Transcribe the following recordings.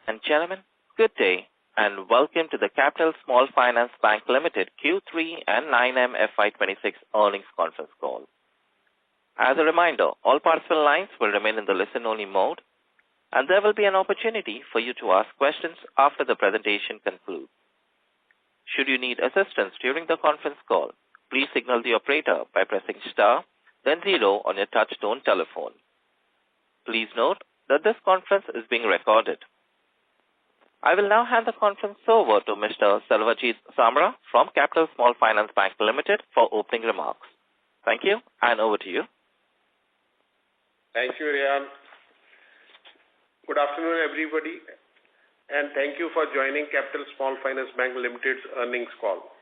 And gentlemen, good day and welcome to the Capital Small Finance Bank Limited Q3 and 9M FY26 earnings conference call. As a reminder, all participant lines will remain in the listen-only mode, and there will be an opportunity for you to ask questions after the presentation concludes. Should you need assistance during the conference call, please signal the operator by pressing star, then 0 on your touch-tone telephone. Please note that this conference is being recorded. I will now hand the conference over to Mr. Sarvajit Samra from Capital Small Finance Bank Limited for opening remarks. Thank you, and over to you. Thank you, Rian. Good afternoon, everybody, and thank you for joining Capital Small Finance Bank Limited's earnings call.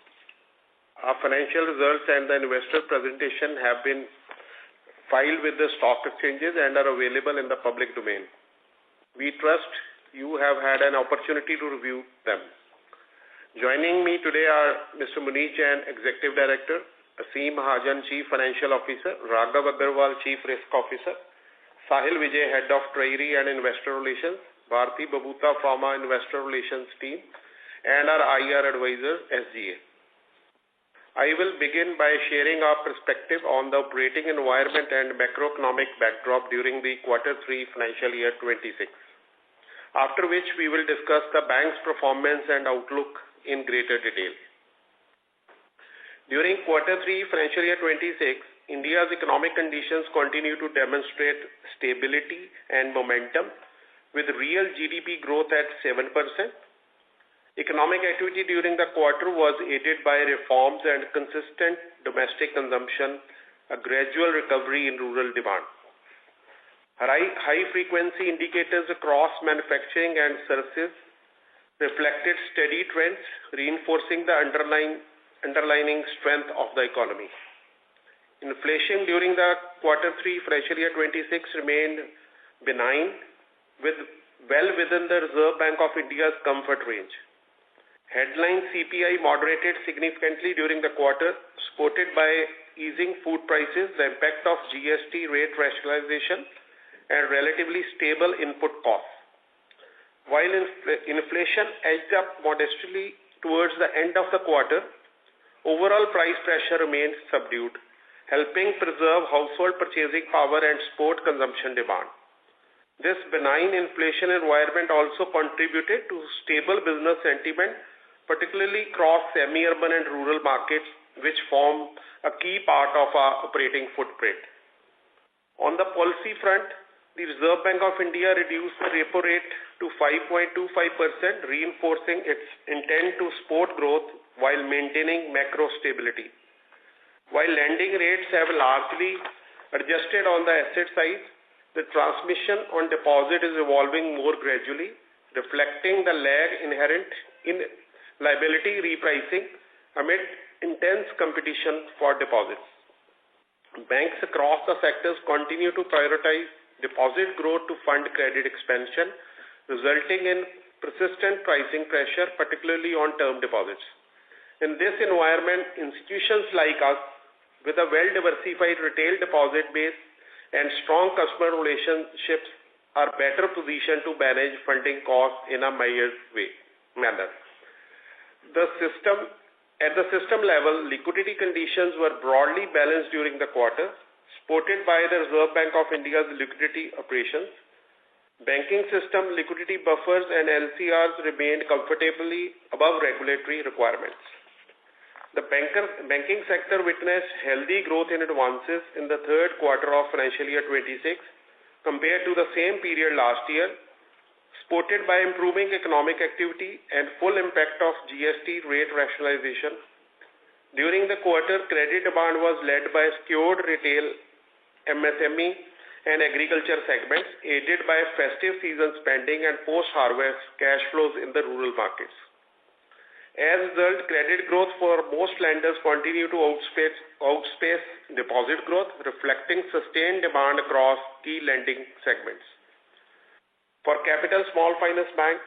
Our financial results and the investor presentation have been filed with the stock exchanges and are available in the public domain. We trust you have had an opportunity to review them. Joining me today are Mr. Munish Jain, Executive Director, Aseem Mahajan, Chief Financial Officer, Raghav Agarwal, Chief Risk Officer, Sahil Vijay, Head of Treasury and Investor Relations, Bharti Babuta from our Investor Relations team, and our IR advisor, SGA. I will begin by sharing our perspective on the operating environment and macroeconomic backdrop during the Quarter 3 financial year 26. After which we will discuss the bank's performance and outlook in greater detail. During Quarter 3 financial year 26, India's economic conditions continue to demonstrate stability and momentum with real GDP growth at 7%. Economic activity during the quarter was aided by reforms and consistent domestic consumption, a gradual recovery in rural demand. High-frequency indicators across manufacturing and services reflected steady trends, reinforcing the underlying strength of the economy. Inflation during the Quarter 3 financial year 26 remained benign, well within the Reserve Bank of India's comfort range. Headline CPI moderated significantly during the quarter, supported by easing food prices, the impact of GST rate rationalization, and relatively stable input costs. While inflation edged up modestly towards the end of the quarter, overall price pressure remained subdued, helping preserve household purchasing power and support consumption demand. This benign inflation environment also contributed to stable business sentiment, particularly across semi-urban and rural markets, which form a key part of our operating footprint. On the policy front, the Reserve Bank of India reduced the repo rate to 5.25%, reinforcing its intent to support growth while maintaining macro stability. While lending rates have largely adjusted on the asset side, the transmission on deposit is evolving more gradually, reflecting the lag inherent in liability repricing amid intense competition for deposits. Banks across the sectors continue to prioritize deposit growth to fund credit expansion, resulting in persistent pricing pressure, particularly on term deposits. In this environment, institutions like us, with a well-diversified retail deposit base and strong customer relationships, are better positioned to manage funding costs in a measured manner. At the system level, liquidity conditions were broadly balanced during the quarter, supported by the Reserve Bank of India's liquidity operations. Banking system liquidity buffers and LCRs remained comfortably above regulatory requirements. The banking sector witnessed healthy growth in advances in the third quarter of financial year 26 compared to the same period last year, supported by improving economic activity and full impact of GST rate rationalization. During the quarter, credit demand was led by secured retail, MSME, and agriculture segments, aided by festive season spending and post-harvest cash flows in the rural markets. As a result, credit growth for most lenders continue to outpace deposit growth, reflecting sustained demand across key lending segments. For Capital Small Finance Bank,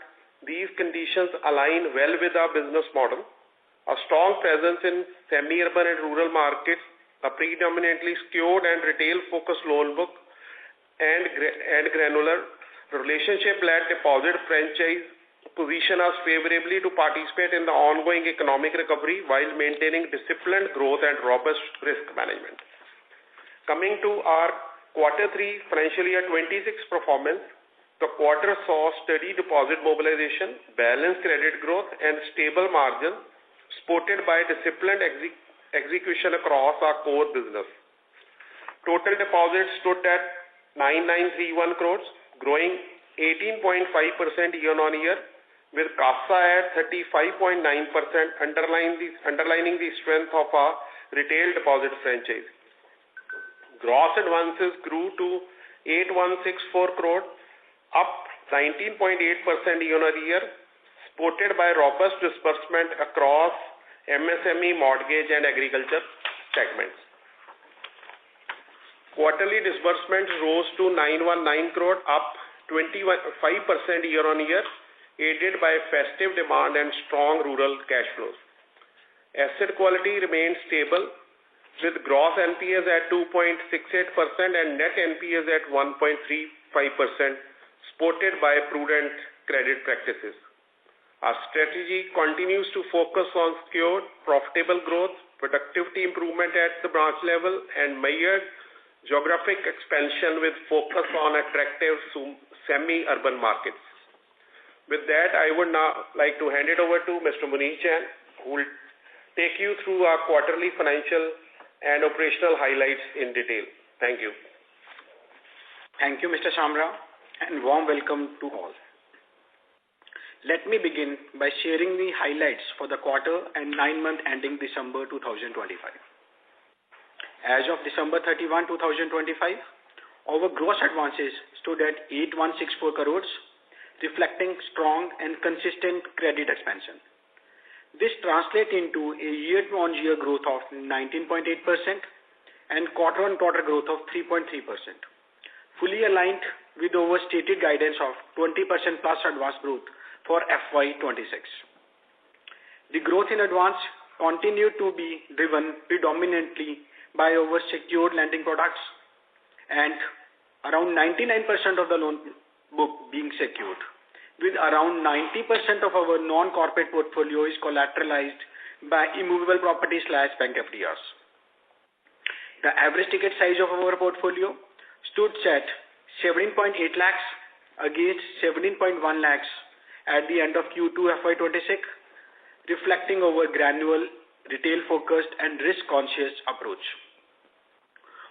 these conditions align well with our business model. A strong presence in semi-urban and rural markets, a predominantly secured and retail-focused loan book, and granular Relationship-led deposit franchise position us favorably to participate in the ongoing economic recovery while maintaining disciplined growth and robust risk management. Coming to our Quarter 3 financial year 26 performance, the quarter saw steady deposit mobilization, balanced credit growth, and stable margins supported by disciplined execution across our core business. Total deposits stood at 9931 crores, growing 18.5% year-on-year, with CASA at 35.9%, underlining the strength of our retail deposit franchise. Gross advances grew to 8164 crore, up 19.8% year-on-year, supported by robust disbursement across MSME, mortgage, and agriculture segments. Quarterly disbursements rose to 919 crore, up 5% year-on-year, aided by festive demand and strong rural cash flows. Asset quality remained stable, with gross NPAs at 2.68% and net NPAs at 1.35%, supported by prudent credit practices. Our strategy continues to focus on secured, profitable growth, productivity improvement at the branch level, and measured geographic expansion with focus on attractive semi-urban markets. With that, I would now like to hand it over to Mr. Munish Jain, who will take you through our quarterly financial and operational highlights in detail. Thank you. Thank you, Mr. Shamra, and warm welcome to all. Let me begin by sharing the highlights for the quarter and 9-month ending December 2025. As of December 31, 2025, our gross advances stood at 8164 crores, reflecting strong and consistent credit expansion. This translates into a year-on-year growth of 19.8% and quarter-on-quarter growth of 3.3%, fully aligned with our stated guidance of 20% plus advance growth for FY26. The growth in advance continued to be driven predominantly by our secured lending products, and around 99% of the loan book being secured, with around 90% of our non-corporate portfolio is collateralized by immovable property/bank FDRs. The average ticket size of our portfolio stood at 17.8 lakhs against 17.1 lakhs at the end of Q2 FY26, reflecting our granular, retail-focused and risk-conscious approach.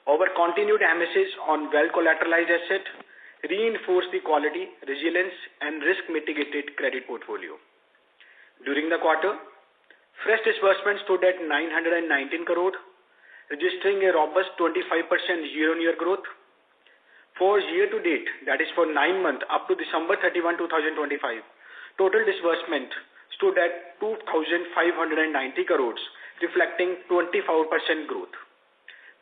Our continued emphasis on well-collateralized asset reinforced the quality, resilience, and risk-mitigated credit portfolio. During the quarter, fresh disbursements stood at 919 crore, registering a robust 25% year-on-year growth. For year-to-date, that is for 9 months up to December 31, 2025, total disbursement stood at 2,590 crores, reflecting 24% growth.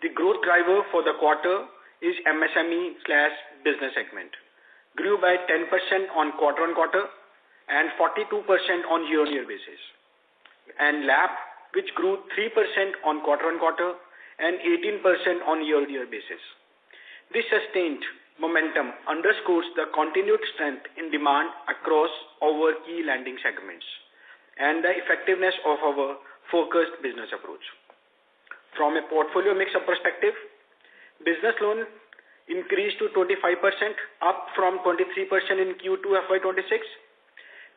The growth driver for the quarter is MSME/business segment, grew by 10% on quarter-on-quarter and 42% on year-on-year basis, and LAP, which grew 3% on quarter-on-quarter and 18% on year-on-year basis. This sustained momentum underscores the continued strength in demand across our key lending segments and the effectiveness of our focused business approach. From a portfolio mix-up perspective, business loan increased to 25%, up from 23% in Q2 FY26.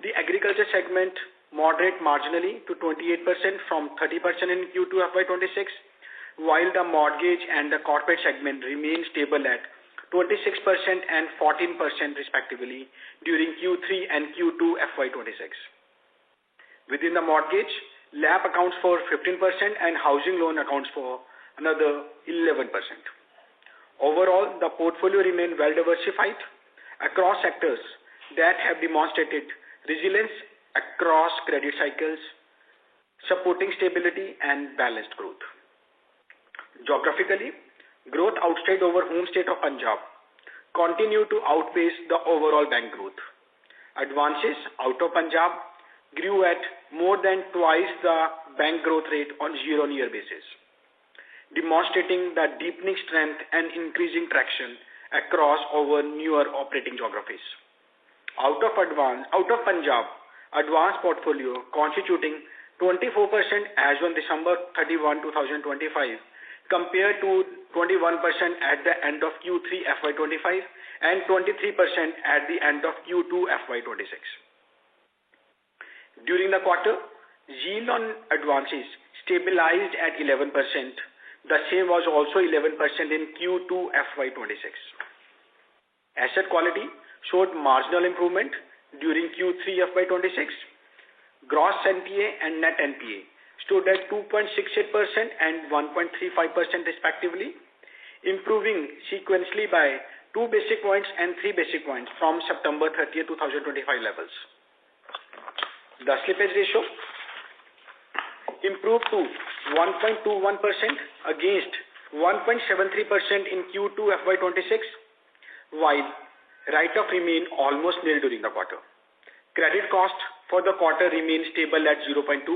The agriculture segment moderate marginally to 28% from 30% in Q2 FY26, while the mortgage and the corporate segment remain stable at 26% and 14% respectively during Q3 and Q2 FY26. Within the mortgage, LAP accounts for 15% and housing loan accounts for another 11%. Overall, the portfolio remained well diversified across sectors that have demonstrated resilience across credit cycles, supporting stability and balanced growth. Geographically, growth outside our home state of Punjab continued to outpace the overall bank growth. Advances out of Punjab grew at more than twice the bank growth rate on year-on-year basis, demonstrating the deepening strength and increasing traction across our newer operating geographies. Out of Punjab, advanced portfolio constituting 24% as on December 31, 2025, compared to 21% at the end of Q3 FY25 and 23% at the end of Q2 FY26. During the quarter, yield on advances stabilized at 11%. The same was also 11% in Q2 FY26. Asset quality showed marginal improvement during Q3 FY26. Gross NPA and net NPA stood at 2.68% and 1.35% respectively, improving sequentially by 2 basis points and 3 basis points from September 30, 2025 levels. The slippage ratio improved to 1.21% against 1.73% in Q2 FY26, while write-off remained almost nil during the quarter. Credit cost for the quarter remained stable at 0.2.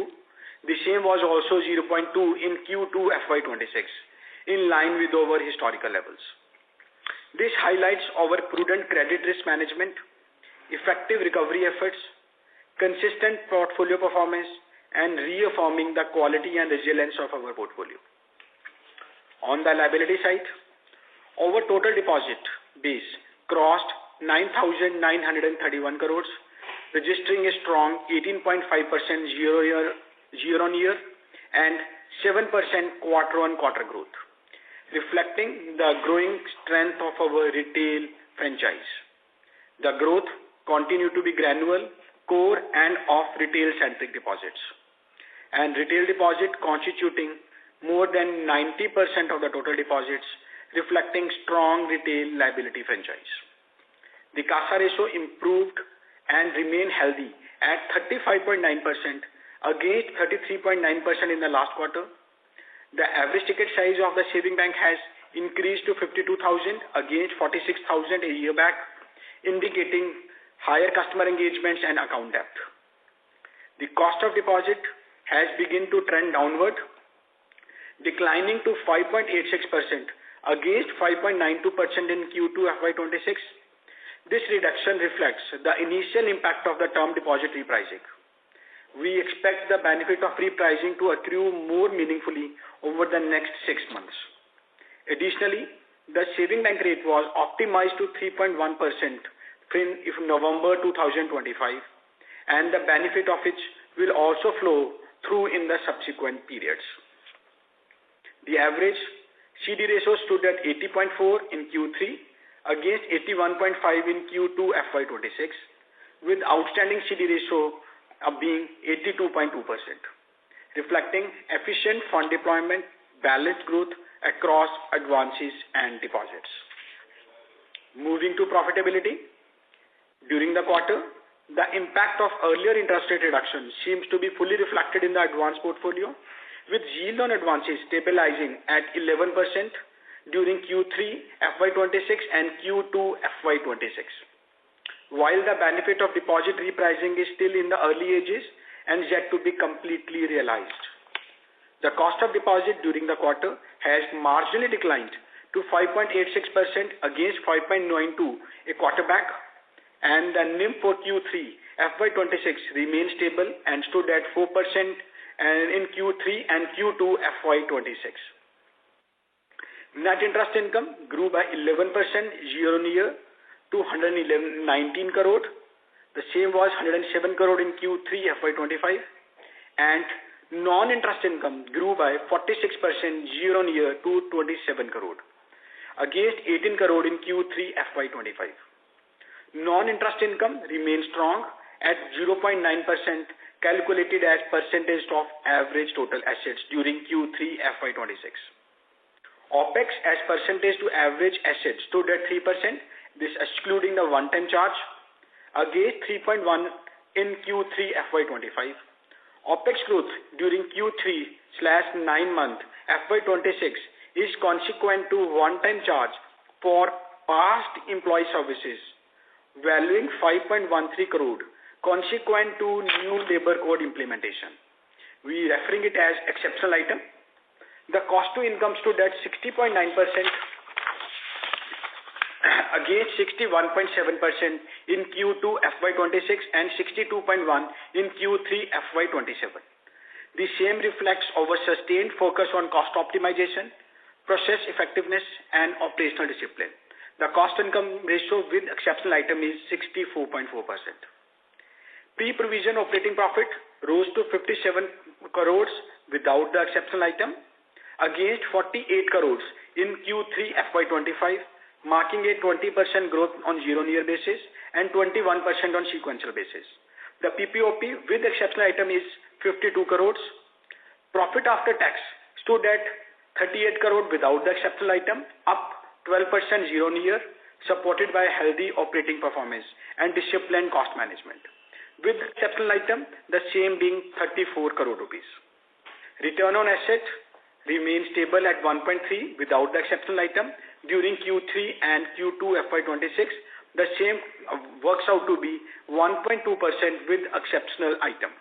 The same was also 0.2 in Q2 FY26, in line with our historical levels. This highlights our prudent credit risk management, effective recovery efforts, consistent portfolio performance, and reaffirming the quality and resilience of our portfolio. On the liability side, our total deposit base crossed 9,931 crores, registering a strong 18.5% year-on-year and 7% quarter-on-quarter growth, reflecting the growing strength of our retail franchise. The growth continued to be granular, core and off-retail-centric deposits, and retail deposit constituting more than 90% of the total deposits, reflecting strong retail liability franchise. The CASA ratio improved and remained healthy at 35.9% against 33.9% in the last quarter. The average ticket size of the saving bank has increased to 52,000 against 46,000 a year back, indicating higher customer engagements and account depth. The cost of deposit has begun to trend downward, declining to 5.86% against 5.92% in Q2 FY26. This reduction reflects the initial impact of the term deposit repricing. We expect the benefit of repricing to accrue more meaningfully over the next 6 months. Additionally, the saving bank rate was optimized to 3.1% in November 2025, and the benefit of which will also flow through in the subsequent periods. The average CD ratio stood at 80.4 in Q3 against 81.5 in Q2 FY26, with outstanding CD ratio being 82.2%, reflecting efficient fund deployment, balanced growth across advances and deposits. Moving to profitability, during the quarter, the impact of earlier interest rate reduction seems to be fully reflected in the advance portfolio, with yield on advances stabilizing at 11% during Q3 FY26 and Q2 FY26. While the benefit of deposit repricing is still in the early ages and yet to be completely realized. The cost of deposit during the quarter has marginally declined to 5.86% against 5.92 a quarter back, and the NIM for Q3 FY26 remained stable and stood at 4% in Q3 and Q2 FY26. Net interest income grew by 11% year-on-year to 119 crore. The same was 107 crore in Q3 FY25, and non-interest income grew by 46% year-on-year to 27 crore against 18 crore in Q3 FY25. Non-interest income remains strong at 0.9%, calculated as percentage of average total assets during Q3 FY26. OPEX as percentage to average assets stood at 3%, this excluding the one-time charge, against 3.1 in Q3 FY25. OPEX growth during Q3/9 month FY26 is consequent to one-time charge for past employee services, valuing 5.13 crore, consequent to new labor code implementation. We referring it as exceptional item. The cost to income stood at 60.9% against 61.7% in Q2 FY26 and 62.1% in Q3 FY27. The same reflects our sustained focus on cost optimization, process effectiveness, and operational discipline. The cost-income ratio with exceptional item is 64.4%. Pre-provision operating profit rose to 57 crores without the exceptional item, against 48 crores in Q3 FY25, marking a 20% growth on year-on-year basis and 21% on sequential basis. The PPOP with exceptional item is 52 crores. Profit after tax stood at 38 crore without the exceptional item, up 12% year-on-year, supported by healthy operating performance and disciplined cost management. With the exceptional item, the same being 34 crore rupees. Return on asset remains stable at 1.3 without the exceptional item. During Q3 and Q2 FY26, the same works out to be 1.2% with exceptional item.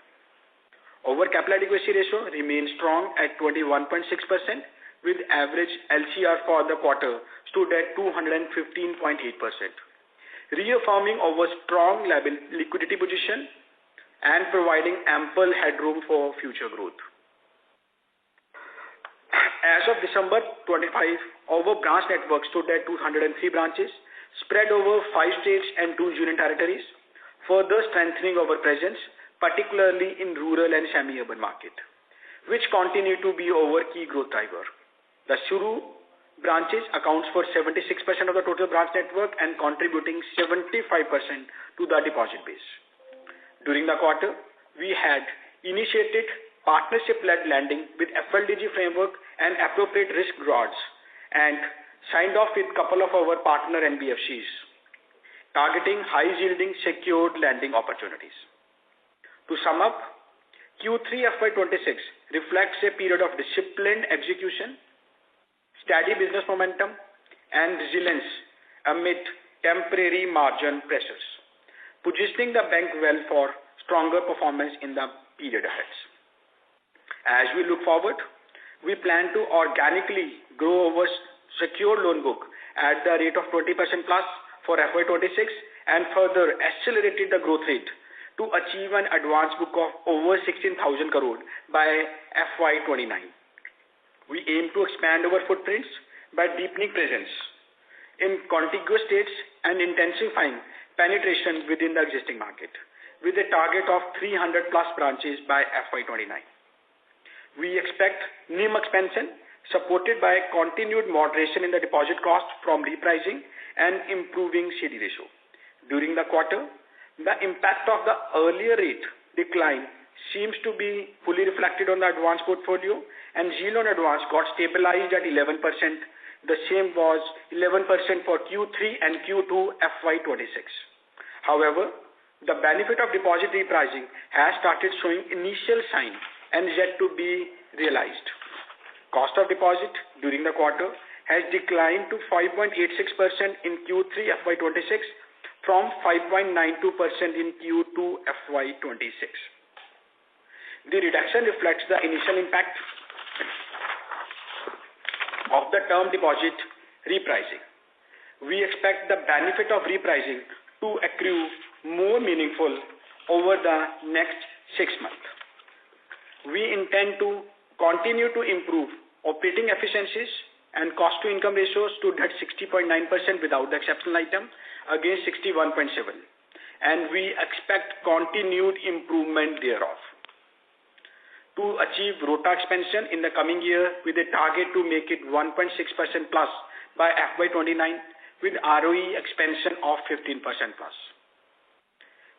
Our capital adequacy ratio remains strong at 21.6%, with average LCR for the quarter stood at 215.8%, reaffirming our strong liquidity position and providing ample headroom for future growth. As of December 25, our branch network stood at 203 branches, spread over 5 states and 2 union territories, further strengthening our presence, particularly in rural and semi-urban market, which continue to be our key growth driver. The Shuru branches accounts for 76% of the total branch network and contributing 75% to the deposit base. During the quarter, we had initiated partnership-led lending with FLDG framework and appropriate risk guards and signed off with a couple of our partner NBFCs, targeting high-yielding secured lending opportunities. To sum up, Q3 FY26 reflects a period of disciplined execution, steady business momentum, and resilience amid temporary margin pressures, positioning the bank well for stronger performance in the period ahead. As we look forward, we plan to organically grow our secure loan book at the rate of 20% plus for FY26 and further accelerated the growth rate to achieve an advance book of over 16,000 crore by FY29. We aim to expand our footprints by deepening presence in contiguous states and intensifying penetration within the existing market, with a target of 300 plus branches by FY29. We expect NIM expansion supported by continued moderation in the deposit cost from repricing and improving CD ratio. During the quarter, the impact of the earlier rate decline seems to be fully reflected on the advance portfolio, and yield on advance got stabilized at 11%. The same was 11% for Q3 and Q2 FY26. However, the benefit of deposit repricing has started showing initial signs and yet to be realized. Cost of deposit during the quarter has declined to 5.86% in Q3 FY26 from 5.92% in Q2 FY26. The reduction reflects the initial impact of the term deposit repricing. We expect the benefit of repricing to accrue more meaningful over the next 6 months. We intend to continue to improve operating efficiencies, and cost-to-income ratio stood at 60.9% without the exceptional item against 61.7%, and we expect continued improvement thereof. To achieve ROTA expansion in the coming year with a target to make it 1.6% plus by FY29 with ROE expansion of 15% plus.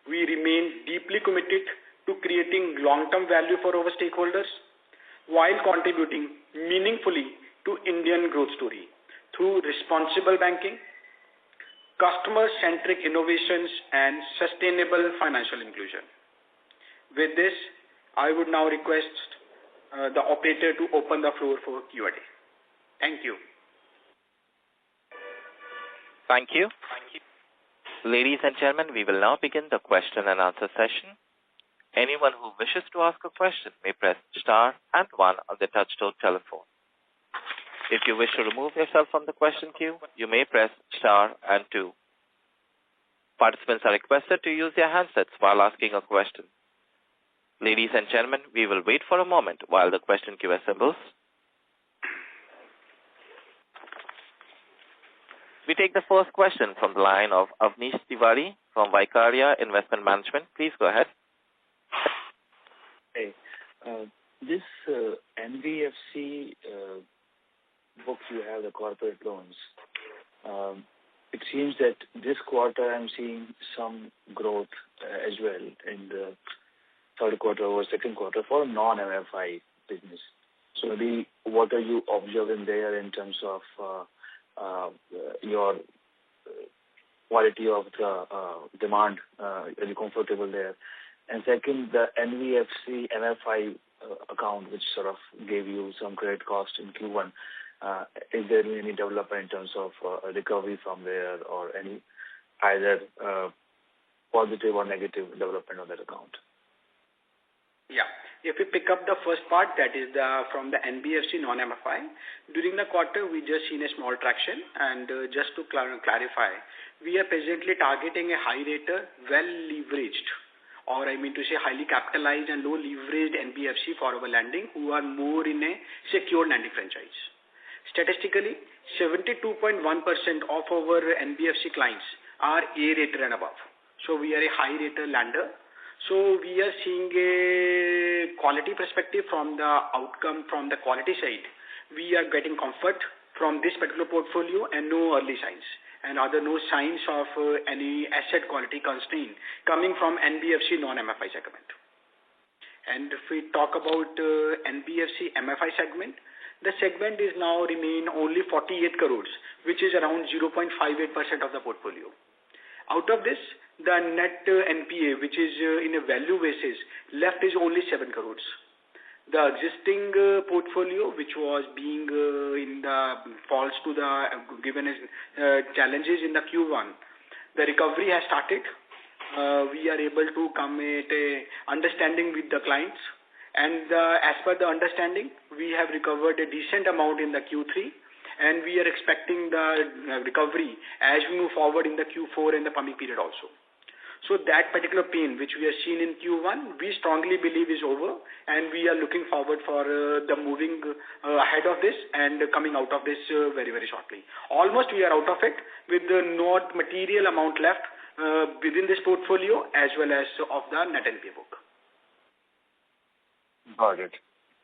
We remain deeply committed to creating long-term value for our stakeholders while contributing meaningfully to Indian growth story through responsible banking, customer-centric innovations, and sustainable financial inclusion. With this, I would now request the operator to open the floor for Q&A. Thank you. Thank you. Ladies and gentlemen, we will now begin the question and answer session. Anyone who wishes to ask a question may press star and 1 on the touchtone telephone. If you wish to remove yourself from the question queue, you may press star and 2. Participants are requested to use their handsets while asking a question. Ladies and gentlemen, we will wait for a moment while the question queue assembles. We take the first question from the line of Avnish Tiwari from Vicaria Investment Management. Please go ahead. Hey, this NBFC book you have, the corporate loans, it seems that this quarter I'm seeing some growth as well in the third quarter or second quarter for non-MFI business. So maybe what are you observing there in terms of your quality of the demand? Are you comfortable there? And second, the NBFC MFI account, which sort of gave you some credit cost in Q1, is there any development in terms of recovery from there or any either positive or negative development on that account? Yeah. If we pick up the first part, that is from the NBFC non-MFI, during the quarter we just seen a small traction, and just to clarify, we are presently targeting a high rater, well leveraged, or I mean to say highly capitalized and low leveraged NBFC for our lending who are more in a secured lending franchise. Statistically, 72.1% of our NBFC clients are A rater and above. So we are a high rater lender. So we are seeing a quality perspective from the outcome from the quality side. We are getting comfort from this particular portfolio and no early signs and no signs of any asset quality constraint coming from NBFC non-MFI segment. And if we talk about NBFC MFI segment, the segment is now remain only 48 crores, which is around 0.58% of the portfolio. Out of this, the net NPA, which is in a value basis, left is only 7 crores. The existing portfolio, which was being falls to the given as challenges in the Q1, the recovery has started. We are able to come at a understanding with the clients, and as per the understanding, we have recovered a decent amount in the Q3, and we are expecting the recovery as we move forward in the Q4 and the coming period also. So that particular pain which we have seen in Q1, we strongly believe is over, and we are looking forward for the moving ahead of this and coming out of this very, very shortly. Almost we are out of it with not material amount left within this portfolio as well as of the net NPA book. Got it.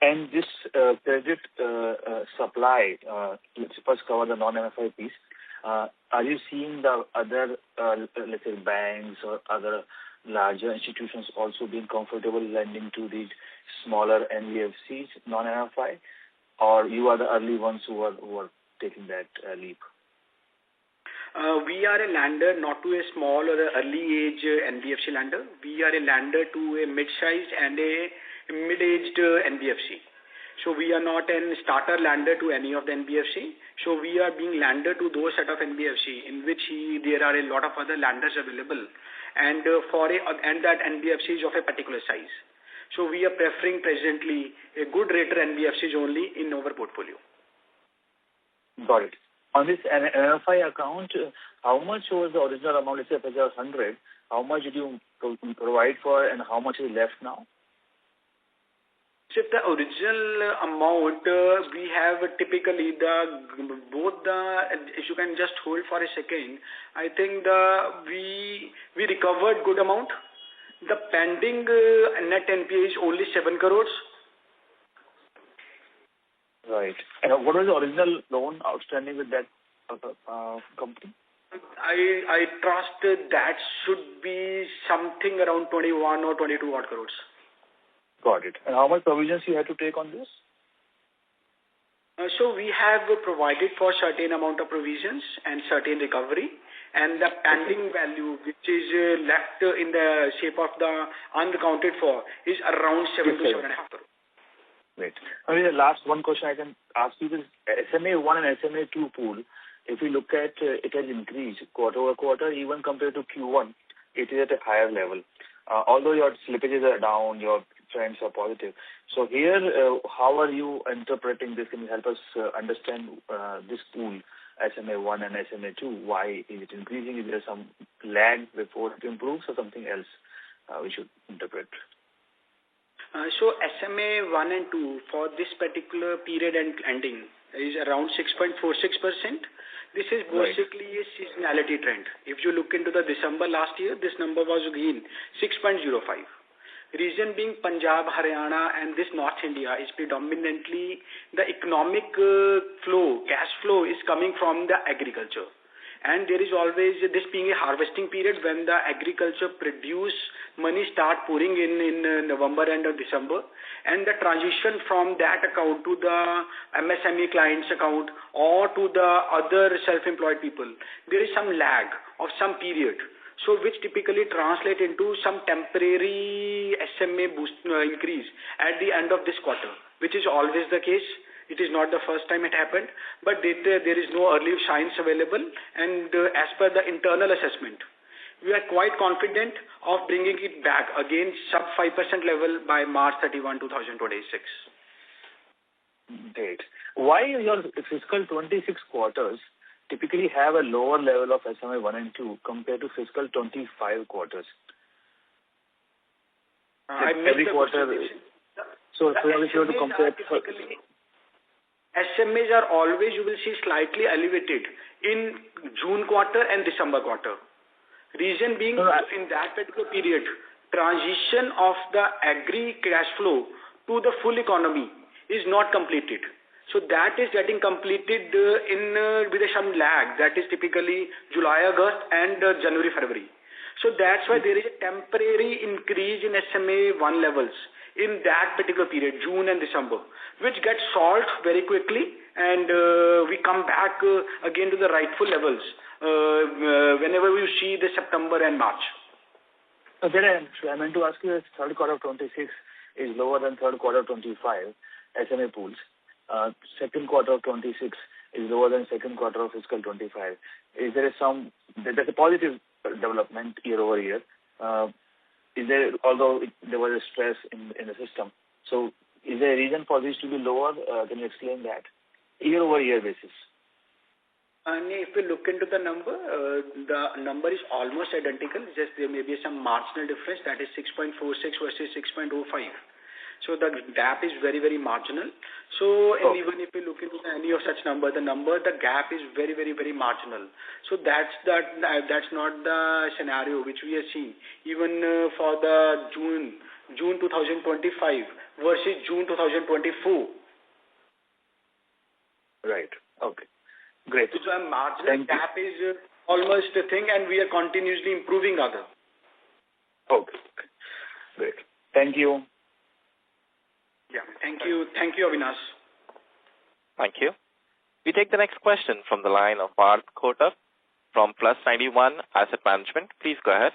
And this credit supply, let's first cover the non-MFI piece. Are you seeing the other, let's say, banks or other larger institutions also being comfortable lending to these smaller NBFCs, non-MFI, or you are the early ones who are taking that leap? We are a lender not to a small or a early age NBFC lender. We are a lender to a mid-sized and a mid-aged NBFC. So we are not a starter lender to any of the NBFC. So we are being lender to those set of NBFC in which there are a lot of other lenders available, and that NBFC is of a particular size. So we are preferring presently a good rater NBFCs only in our portfolio. Got it. On this NFI account, how much was the original amount? Let's say if it was 100, how much did you provide for, and how much is left now? So if the original amount, we have typically if you can just hold for a second, I think we recovered good amount. The pending net NPA is only 7 crores. Right. And what was the original loan outstanding with that company? I trust that should be something around 21 or 22 odd crores. Got it. And how much provisions you had to take on this? So we have provided for certain amount of provisions and certain recovery, and the pending value which is left in the shape of the unaccounted for is around 7 to 7.5 crores. Great. I mean, the last one question I can ask you is SMA1 and SMA2 pool. If we look at it has increased quarter over quarter, even compared to Q1, it is at a higher level. Although your slippages are down, your trends are positive. So here, how are you interpreting this? Can you help us understand this pool, SMA1 and SMA2? Why is it increasing? Is there some lag before it improves or something else we should interpret? So SMA 1 and 2 for this particular period and ending is around 6.46%. This is basically a seasonality trend. If you look into the December last year, this number was again 6.05. Reason being Punjab, Haryana and this North India is predominantly the economic flow, cash flow is coming from the agriculture. And there is always this being a harvesting period when the agriculture produce money start pouring in November and December, and the transition from that account to the MSME clients account or to the other self-employed people, there is some lag of some period. So which typically translate into some temporary SMA boost increase at the end of this quarter, which is always the case. It is not the first time it happened, but there is no early signs available, and as per the internal assessment, we are quite confident of bringing it back again sub 5% level by March 31, 2026. Great. Why your fiscal 26 quarters typically have a lower level of SMA 1 and 2 compared to fiscal 25 quarters? Every quarter. So if you have to compare. SMAs are always, you will see, slightly elevated in June quarter and December quarter. Reason being, in that particular period, transition of the agri cash flow to the full economy is not completed. So that is getting completed with some lag. That is typically July, August and January, February. So that's why there is a temporary increase in SMA 1 levels in that particular period, June and December, which gets solved very quickly, and we come back again to the rightful levels whenever we see the September and March. I meant to ask you, third quarter of 26 is lower than third quarter of 25 SMA pools. Second quarter of 26 is lower than second quarter of fiscal 25. Is there there's a positive development year over year? Is there, although there was a stress in the system, so is there a reason for this to be lower? Can you explain that? Year over year basis. If we look into the number is almost identical. Just there may be some marginal difference, that is 6.46 versus 6.05. So the gap is very, very marginal. So even if we look into any of such number, the gap is very, very, very marginal. So that's not the scenario which we are seeing. Even for the June 2025 versus June 2024. Right. Okay. Great. So a marginal gap is almost a thing, and we are continuously improving other. Okay. Great. Thank you. Yeah. Thank you. Thank you, Avinash. Thank you. We take the next question from the line of Parth Kotak from Plus 91 Asset Management. Please go ahead.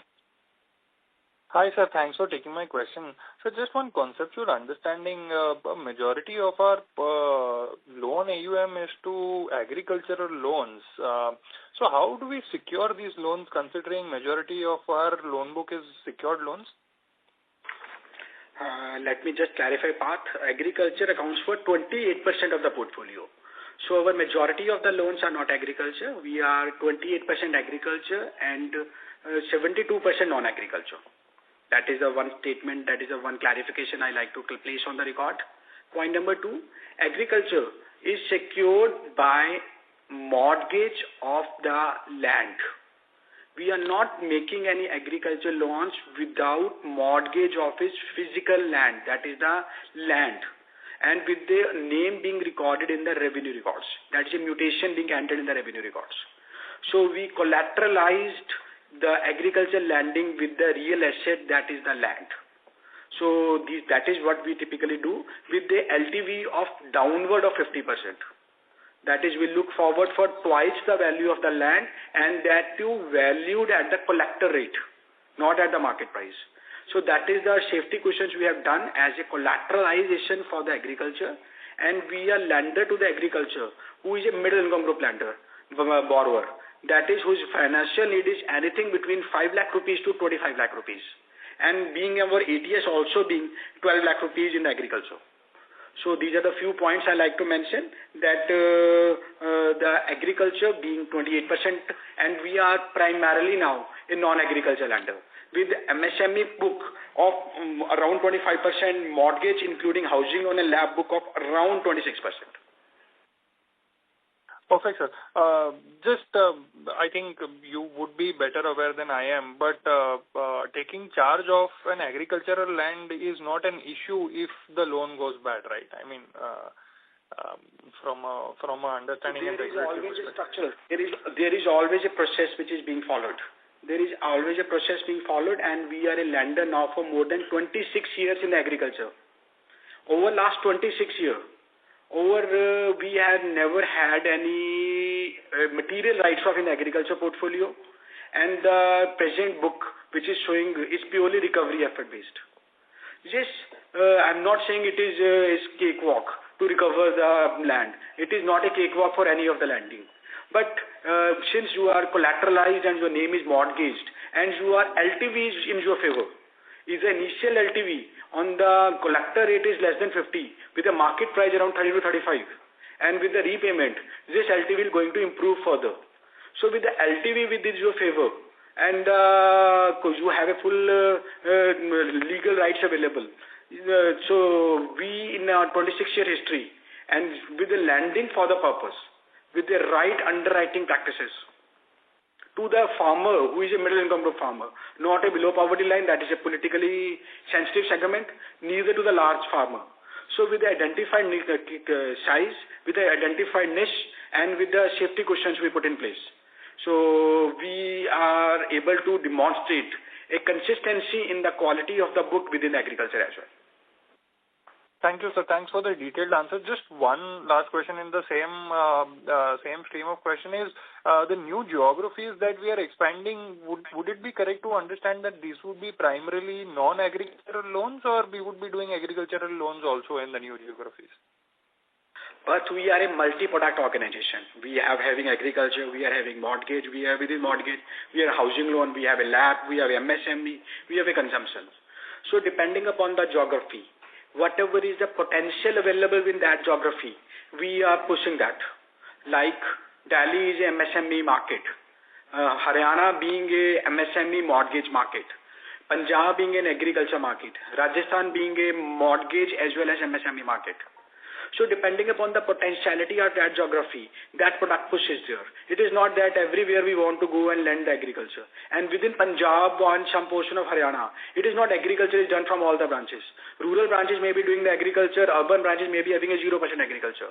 Hi, sir. Thanks for taking my question. So just one conceptual understanding. A majority of our loan AUM is to agricultural loans. So how do we secure these loans considering majority of our loan book is secured loans? Let me just clarify, Parth. Agriculture accounts for 28% of the portfolio. So our majority of the loans are not agriculture. We are 28% agriculture and 72% non-agriculture. That is the one statement, that is the one clarification I like to place on the record. Point number 2, agriculture is secured by mortgage of the land. We are not making any agriculture loans without mortgage of its physical land, that is the land, and with the name being recorded in the revenue records. That is a mutation being entered in the revenue records. So we collateralized the agriculture landing with the real asset, that is the land. So that is what we typically do with the LTV of downward of 50%. That is, we look forward for twice the value of the land, and that too valued at the collector rate, not at the market price. So that is the safety cushions we have done as a collateralization for the agriculture, and we are lender to the agriculture who is a middle income group lender, borrower. That is whose financial need is anything between 5 lakh rupees to 25 lakh rupees. and being our ATS also being 12 lakh rupees in agriculture. So these are the few points I like to mention, that the agriculture being 28%, and we are primarily now a non-agriculture lender with MSME book of around 25%, mortgage including housing on a LAP book of around 26%. Perfect, sir. I think you would be better aware than I am, but taking charge of an agricultural land is not an issue if the loan goes bad, right? I mean, from a understanding and regulatory perspective. There is always a process which is being followed. There is always a process being followed, and we are a lender now for more than 26 years in agriculture. Over last 26 years, we have never had any material write-off in agriculture portfolio, and the present book which is showing is purely recovery effort based. Yes, I'm not saying it is a cakewalk to recover the land. It is not a cakewalk for any of the lending. But since you are collateralized and your name is mortgaged and your LTV is in your favor, is the initial LTV on the collector rate is less than 50 with a market price around 30 to 35, and with the repayment this LTV is going to improve further. So with the LTV within your favor and you have a full legal rights available, so we in our 26-year history and with the lending for the purpose, with the right underwriting practices to the farmer who is a middle income group farmer, not a below poverty line, that is a politically sensitive segment, neither to the large farmer. So with the identified size, with the identified niche, and with the safety cushions we put in place. So we are able to demonstrate a consistency in the quality of the book within agriculture as well. Thank you, sir. Thanks for the detailed answer. Just one last question in the same stream of question is, the new geographies that we are expanding, would it be correct to understand that these would be primarily non-agricultural loans, or we would be doing agricultural loans also in the new geographies? But we are a multi-product organization. We are having agriculture, we are having mortgage, we are within mortgage, we are housing loan, we have a LAP, we have MSME, we have a consumption. So depending upon the geography, whatever is the potential available in that geography, we are pushing that. Like Delhi is a MSME market, Haryana being a MSME mortgage market, Punjab being an agriculture market, Rajasthan being a mortgage as well as MSME market. So depending upon the potentiality of that geography, that product pushes there. It is not that everywhere we want to go and lend agriculture. And within Punjab and some portion of Haryana, it is not agriculture is done from all the branches. Rural branches may be doing the agriculture, urban branches may be having a 0% agriculture.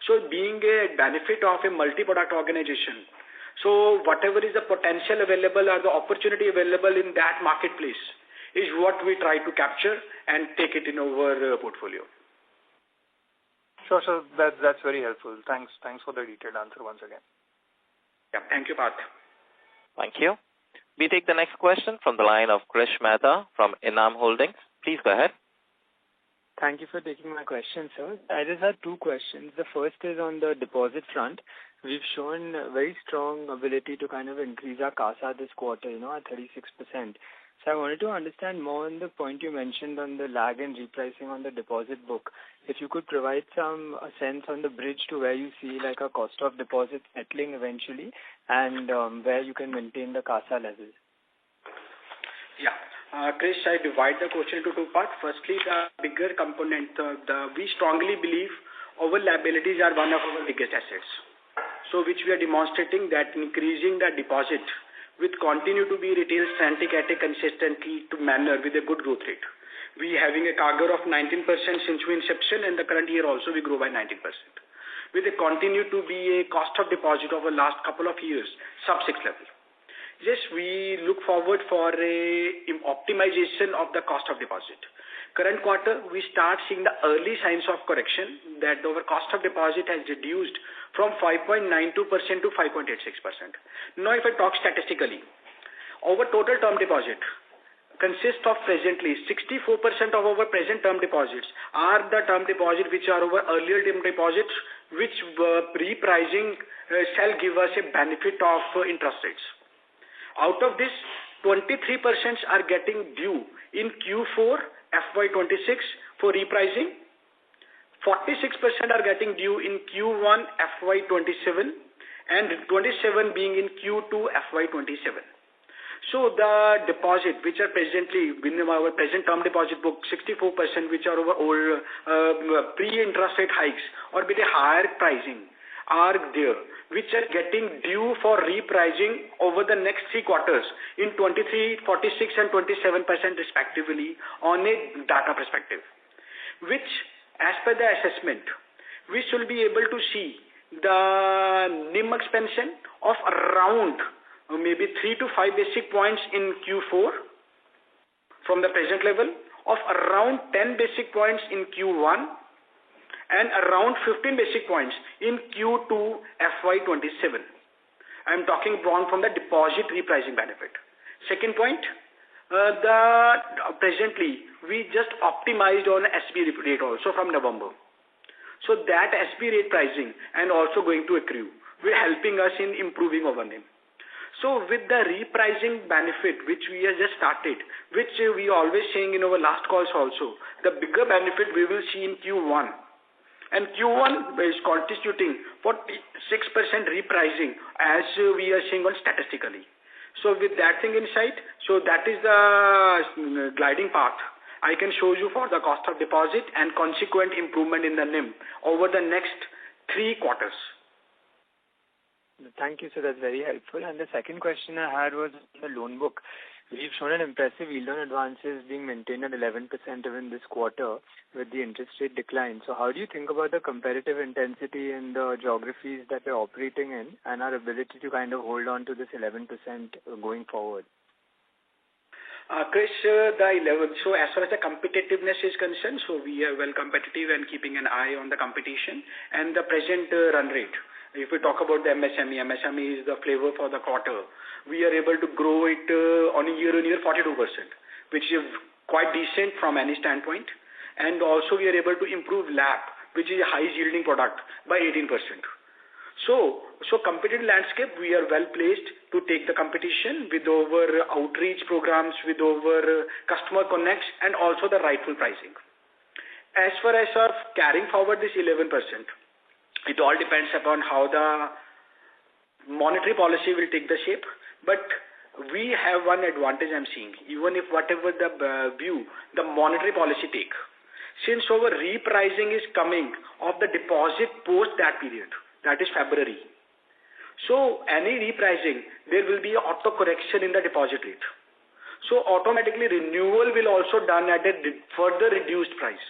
So being a benefit of a multi-product organization, so whatever is the potential available or the opportunity available in that marketplace is what we try to capture and take it in our portfolio. Sure, sir. That's very helpful. Thanks for the detailed answer once again. Yeah, thank you, Parth. Thank you. We take the next question from the line of Krish Mehta from Enam Holdings. Please go ahead. Thank you for taking my question, sir. I just had two questions. The first is on the deposit front. We've shown very strong ability to kind of increase our CASA this quarter, at 36%. So I wanted to understand more on the point you mentioned on the lag and repricing on the deposit book. If you could provide a sense on the bridge to where you see like a cost of deposit settling eventually and where you can maintain the CASA levels. Yeah. Krish, I divide the question into two parts. Firstly, the bigger component, we strongly believe our liabilities are one of our biggest assets. So which we are demonstrating that increasing the deposit will continue to be retail centric at a consistently manner with a good growth rate. We having a CAGR of 19% since we inception, and the current year also we grow by 19%. With a continue to be a cost of deposit over last couple of years, sub 6 level. Yes, we look forward for a optimization of the cost of deposit. Current quarter, we start seeing the early signs of correction that our cost of deposit has reduced from 5.92% to 5.86%. Now, if I talk statistically, our total term deposit consists of presently 64% of our present term deposits are the term deposit which are our earlier term deposits, which repricing shall give us a benefit of interest rates. Out of this, 23% are getting due in Q4 FY26 for repricing. 46% are getting due in Q1 FY27 and 27 being in Q2 FY27. So the deposit, which are presently in our present term deposit book, 64%, which are over old pre-interest rate hikes or with a higher pricing, are there, which are getting due for repricing over the next 3 quarters in 23, 46 and 27% respectively on a data perspective, which as per the assessment, we should be able to see the NIM expansion of around maybe 3 to 5 basic points in Q4 from the present level, of around 10 basic points in Q1 and around 15 basic points in Q2 FY27. I am talking from the deposit repricing benefit. Second point, presently we just optimized on SB rate also from November. So that SB rate pricing and also going to accrue will helping us in improving our NIM. So with the repricing benefit which we have just started, which we always saying in our last calls also, the bigger benefit we will see in Q1. And Q1 is constituting 46% repricing as we are seeing on statistically. So with that thing in sight, so that is the gliding path I can show you for the cost of deposit and consequent improvement in the NIM over the next 3 quarters. Thank you, sir. That's very helpful. And the second question I had was on the loan book. We've shown an impressive yield on advances being maintained at 11% even this quarter with the interest rate decline. So how do you think about the competitive intensity in the geographies that we're operating in and our ability to kind of hold on to this 11% going forward? Chris, the 11. So as far as the competitiveness is concerned, so we are well competitive and keeping an eye on the competition and the present run rate. If we talk about the MSME is the flavor for the quarter. We are able to grow it on a year-on-year 42%, which is quite decent from any standpoint. And also we are able to improve LAP, which is a high-yielding product, by 18%. So competitive landscape, we are well placed to take the competition with our outreach programs, with our customer connects, and also the rightful pricing. As far as our carrying forward this 11%, it all depends upon how the monetary policy will take the shape. But we have one advantage I'm seeing, even if whatever the view the monetary policy take. Since our repricing is coming of the deposit post that period, that is February. So any repricing, there will be auto correction in the deposit rate. So automatically renewal will also done at a further reduced price.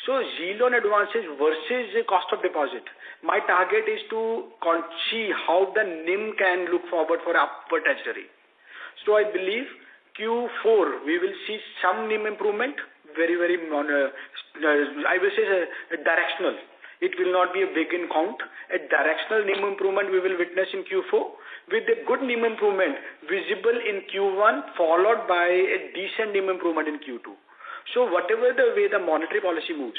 So yield on advances versus the cost of deposit. My target is to see how the NIM can look forward for upward trajectory. So I believe Q4 we will see some NIM improvement, very, I will say directional. It will not be a big in count. A directional NIM improvement we will witness in Q4 with a good NIM improvement visible in Q1 followed by a decent NIM improvement in Q2. So whatever the way the monetary policy moves,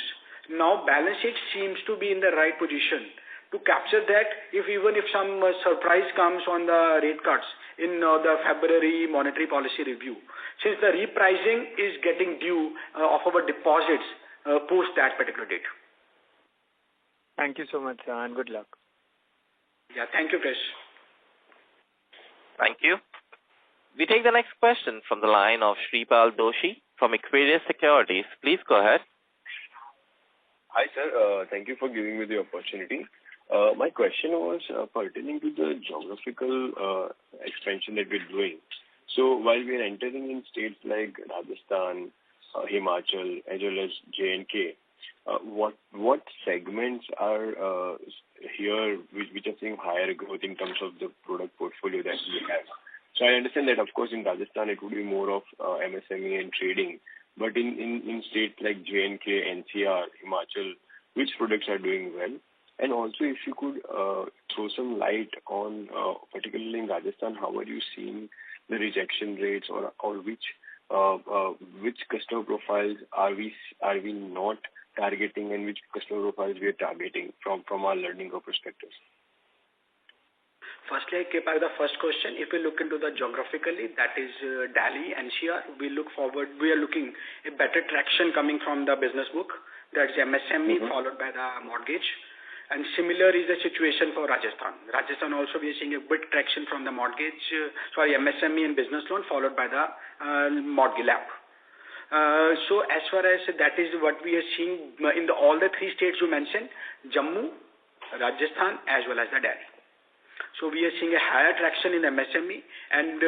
now balance sheet seems to be in the right position to capture that even if some surprise comes on the rate cuts in the February monetary policy review. Since the repricing is getting due of our deposits post that particular date. Thank you so much, sir, and good luck. Yeah, thank you, Chris. Thank you. We take the next question from the line of Shripal Doshi from Equirus Securities. Please go ahead. Hi, sir. Thank you for giving me the opportunity. My question was pertaining to the geographical expansion that we're doing. So while we're entering in states like Rajasthan, Himachal, as well as J&K, what segments are here which are seeing higher growth in terms of the product portfolio that we have? So I understand that, of course, in Rajasthan, it would be more of MSME and trading. But in states like J&K, NCR, Himachal, which products are doing well? And also, if you could throw some light on, particularly in Rajasthan, how are you seeing the rejection rates or which customer profiles are we not targeting and which customer profiles we are targeting from our learning perspectives? Firstly, Kripa, the first question, if we look into the geographically, that is Delhi, NCR, we are looking a better traction coming from the business book, that's MSME followed by the mortgage. And similar is the situation for Rajasthan. Rajasthan also we are seeing a big traction from the MSME and business loan followed by the mortgage lab. So as far as that is what we are seeing in all the three states you mentioned, Jammu, Rajasthan as well as the Delhi. So we are seeing a higher traction in MSME and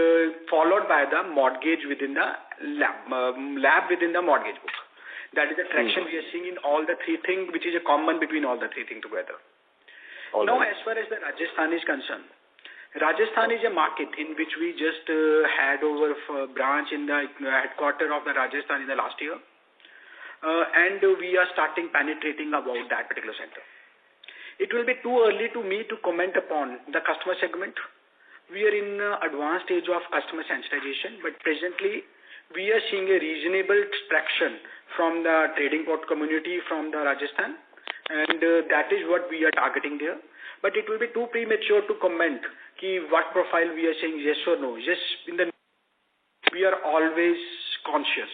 followed by the mortgage within the lab within the mortgage book. That is the traction we are seeing in all the three things, which is a common between all the three things together. Now, as far as the Rajasthan is concerned, Rajasthan is a market in which we just had over a branch in the headquarters of the Rajasthan in the last year. And we are starting penetrating about that particular center. It will be too early to me to comment upon the customer segment. We are in advanced stage of customer sensitization, but presently we are seeing a reasonable traction from the trading port community from the Rajasthan, and that is what we are targeting there. But it will be too premature to comment what profile we are saying yes or no. Yes, we are always conscious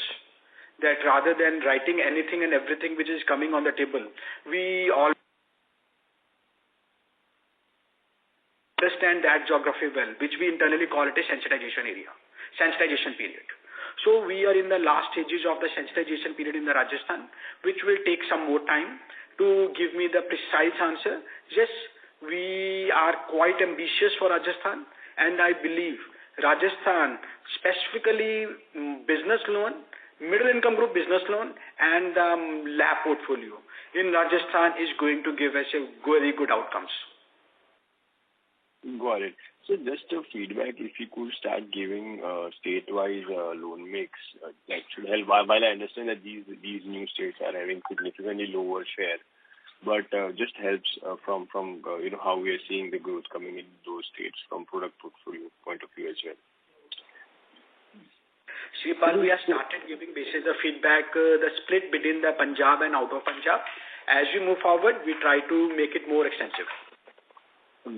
that rather than writing anything and everything which is coming on the table, we all understand that geography well, which we internally call it a sensitization period. So we are in the last stages of the sensitization period in the Rajasthan, which will take some more time to give me the precise answer. Yes, we are quite ambitious for Rajasthan, and I believe Rajasthan, specifically business loan, middle income group business loan, and LAP portfolio in Rajasthan is going to give us a very good outcomes. Got it. So just a feedback, if you could start giving state-wise loan mix, that should help. While I understand that these new states are having significantly lower share, but just helps from how we are seeing the growth coming in those states from product portfolio point of view as well. Sripal, we have started giving basis of feedback, the split between the Punjab and out of Punjab. As we move forward, we try to make it more extensive.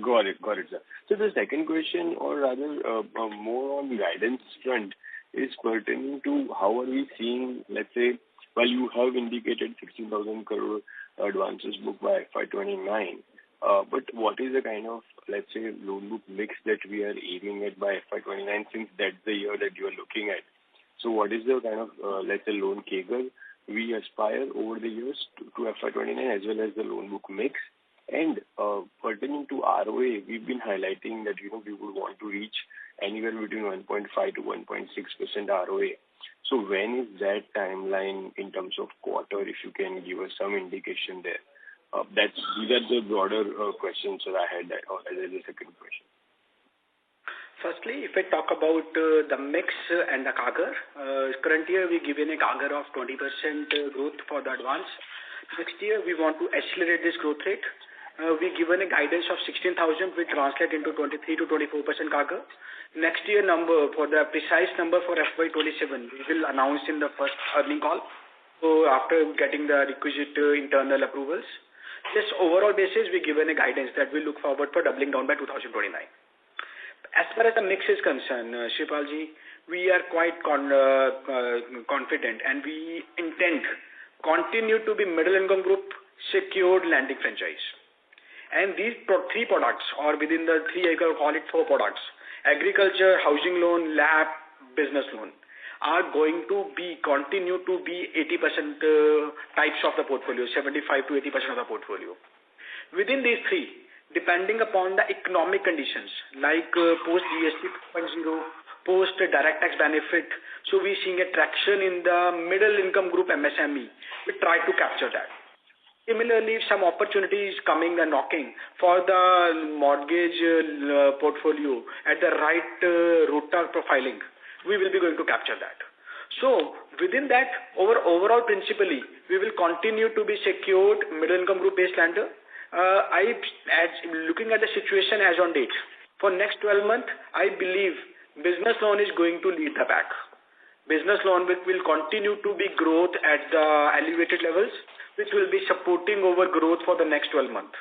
Got it, sir. So the second question, or rather more on the guidance front, is pertaining to how are we seeing, let's say, while you have indicated 16,000 crore advances book by FY29, but what is the kind of, let's say, loan book mix that we are aiming at by FY29, since that's the year that you are looking at? So what is the kind of, let's say, loan CAGR we aspire over the years to FY29 as well as the loan book mix? And pertaining to ROA, we've been highlighting that, we would want to reach anywhere between 1.5 to 1.6% ROA. So when is that timeline in terms of quarter, if you can give us some indication there? These are the broader questions that I had as a second question. Firstly, if I talk about the mix and the CAGR, current year we given a CAGR of 20% growth for the advance. Next year we want to accelerate this growth rate. We given a guidance of 16,000, which translate into 23 to 24% CAGR. Next year number, for the precise number for FY27, we will announce in the first earning call. So after getting the requisite internal approvals, this overall basis we given a guidance that we look forward for doubling down by 2029. As far as the mix is concerned, Shipalji, we are quite confident, and we intend continue to be middle income group secured lending franchise. And these three products, or within the three, I call it four products, agriculture, housing loan, LAP, business loan, are going to continue to be 80% types of the portfolio, 75 to 80% of the portfolio. Within these three, depending upon the economic conditions, like post GST 2.0, post direct tax benefit, so we're seeing a traction in the middle income group MSME. We try to capture that. Similarly, some opportunities coming and knocking for the mortgage portfolio at the right router profiling, we will be going to capture that. So within that, overall principally, we will continue to be secured middle income group based lender. Looking at the situation as on date, for next 12 months, I believe business loan is going to lead the pack. Business loan will continue to be growth at the elevated levels, which will be supporting over growth for the next 12 months.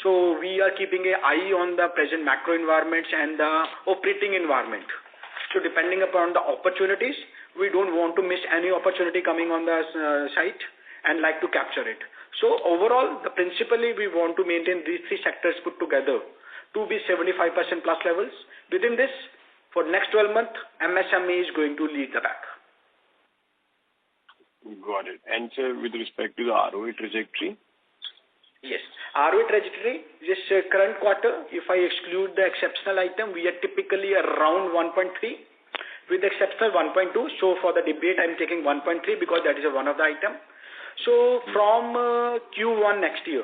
So we are keeping an eye on the present macro environments and the operating environment. So depending upon the opportunities, we don't want to miss any opportunity coming on the site and like to capture it. So overall, principally we want to maintain these three sectors put together to be 75% plus levels. Within this, for next 12 months, MSME is going to lead the pack. Got it. And sir, with respect to the ROE trajectory? Yes. ROE trajectory, this current quarter, if I exclude the exceptional item, we are typically around 1.3 with exceptional 1.2. So for the debate, I'm taking 1.3 because that is one of the item. So from Q1 next year,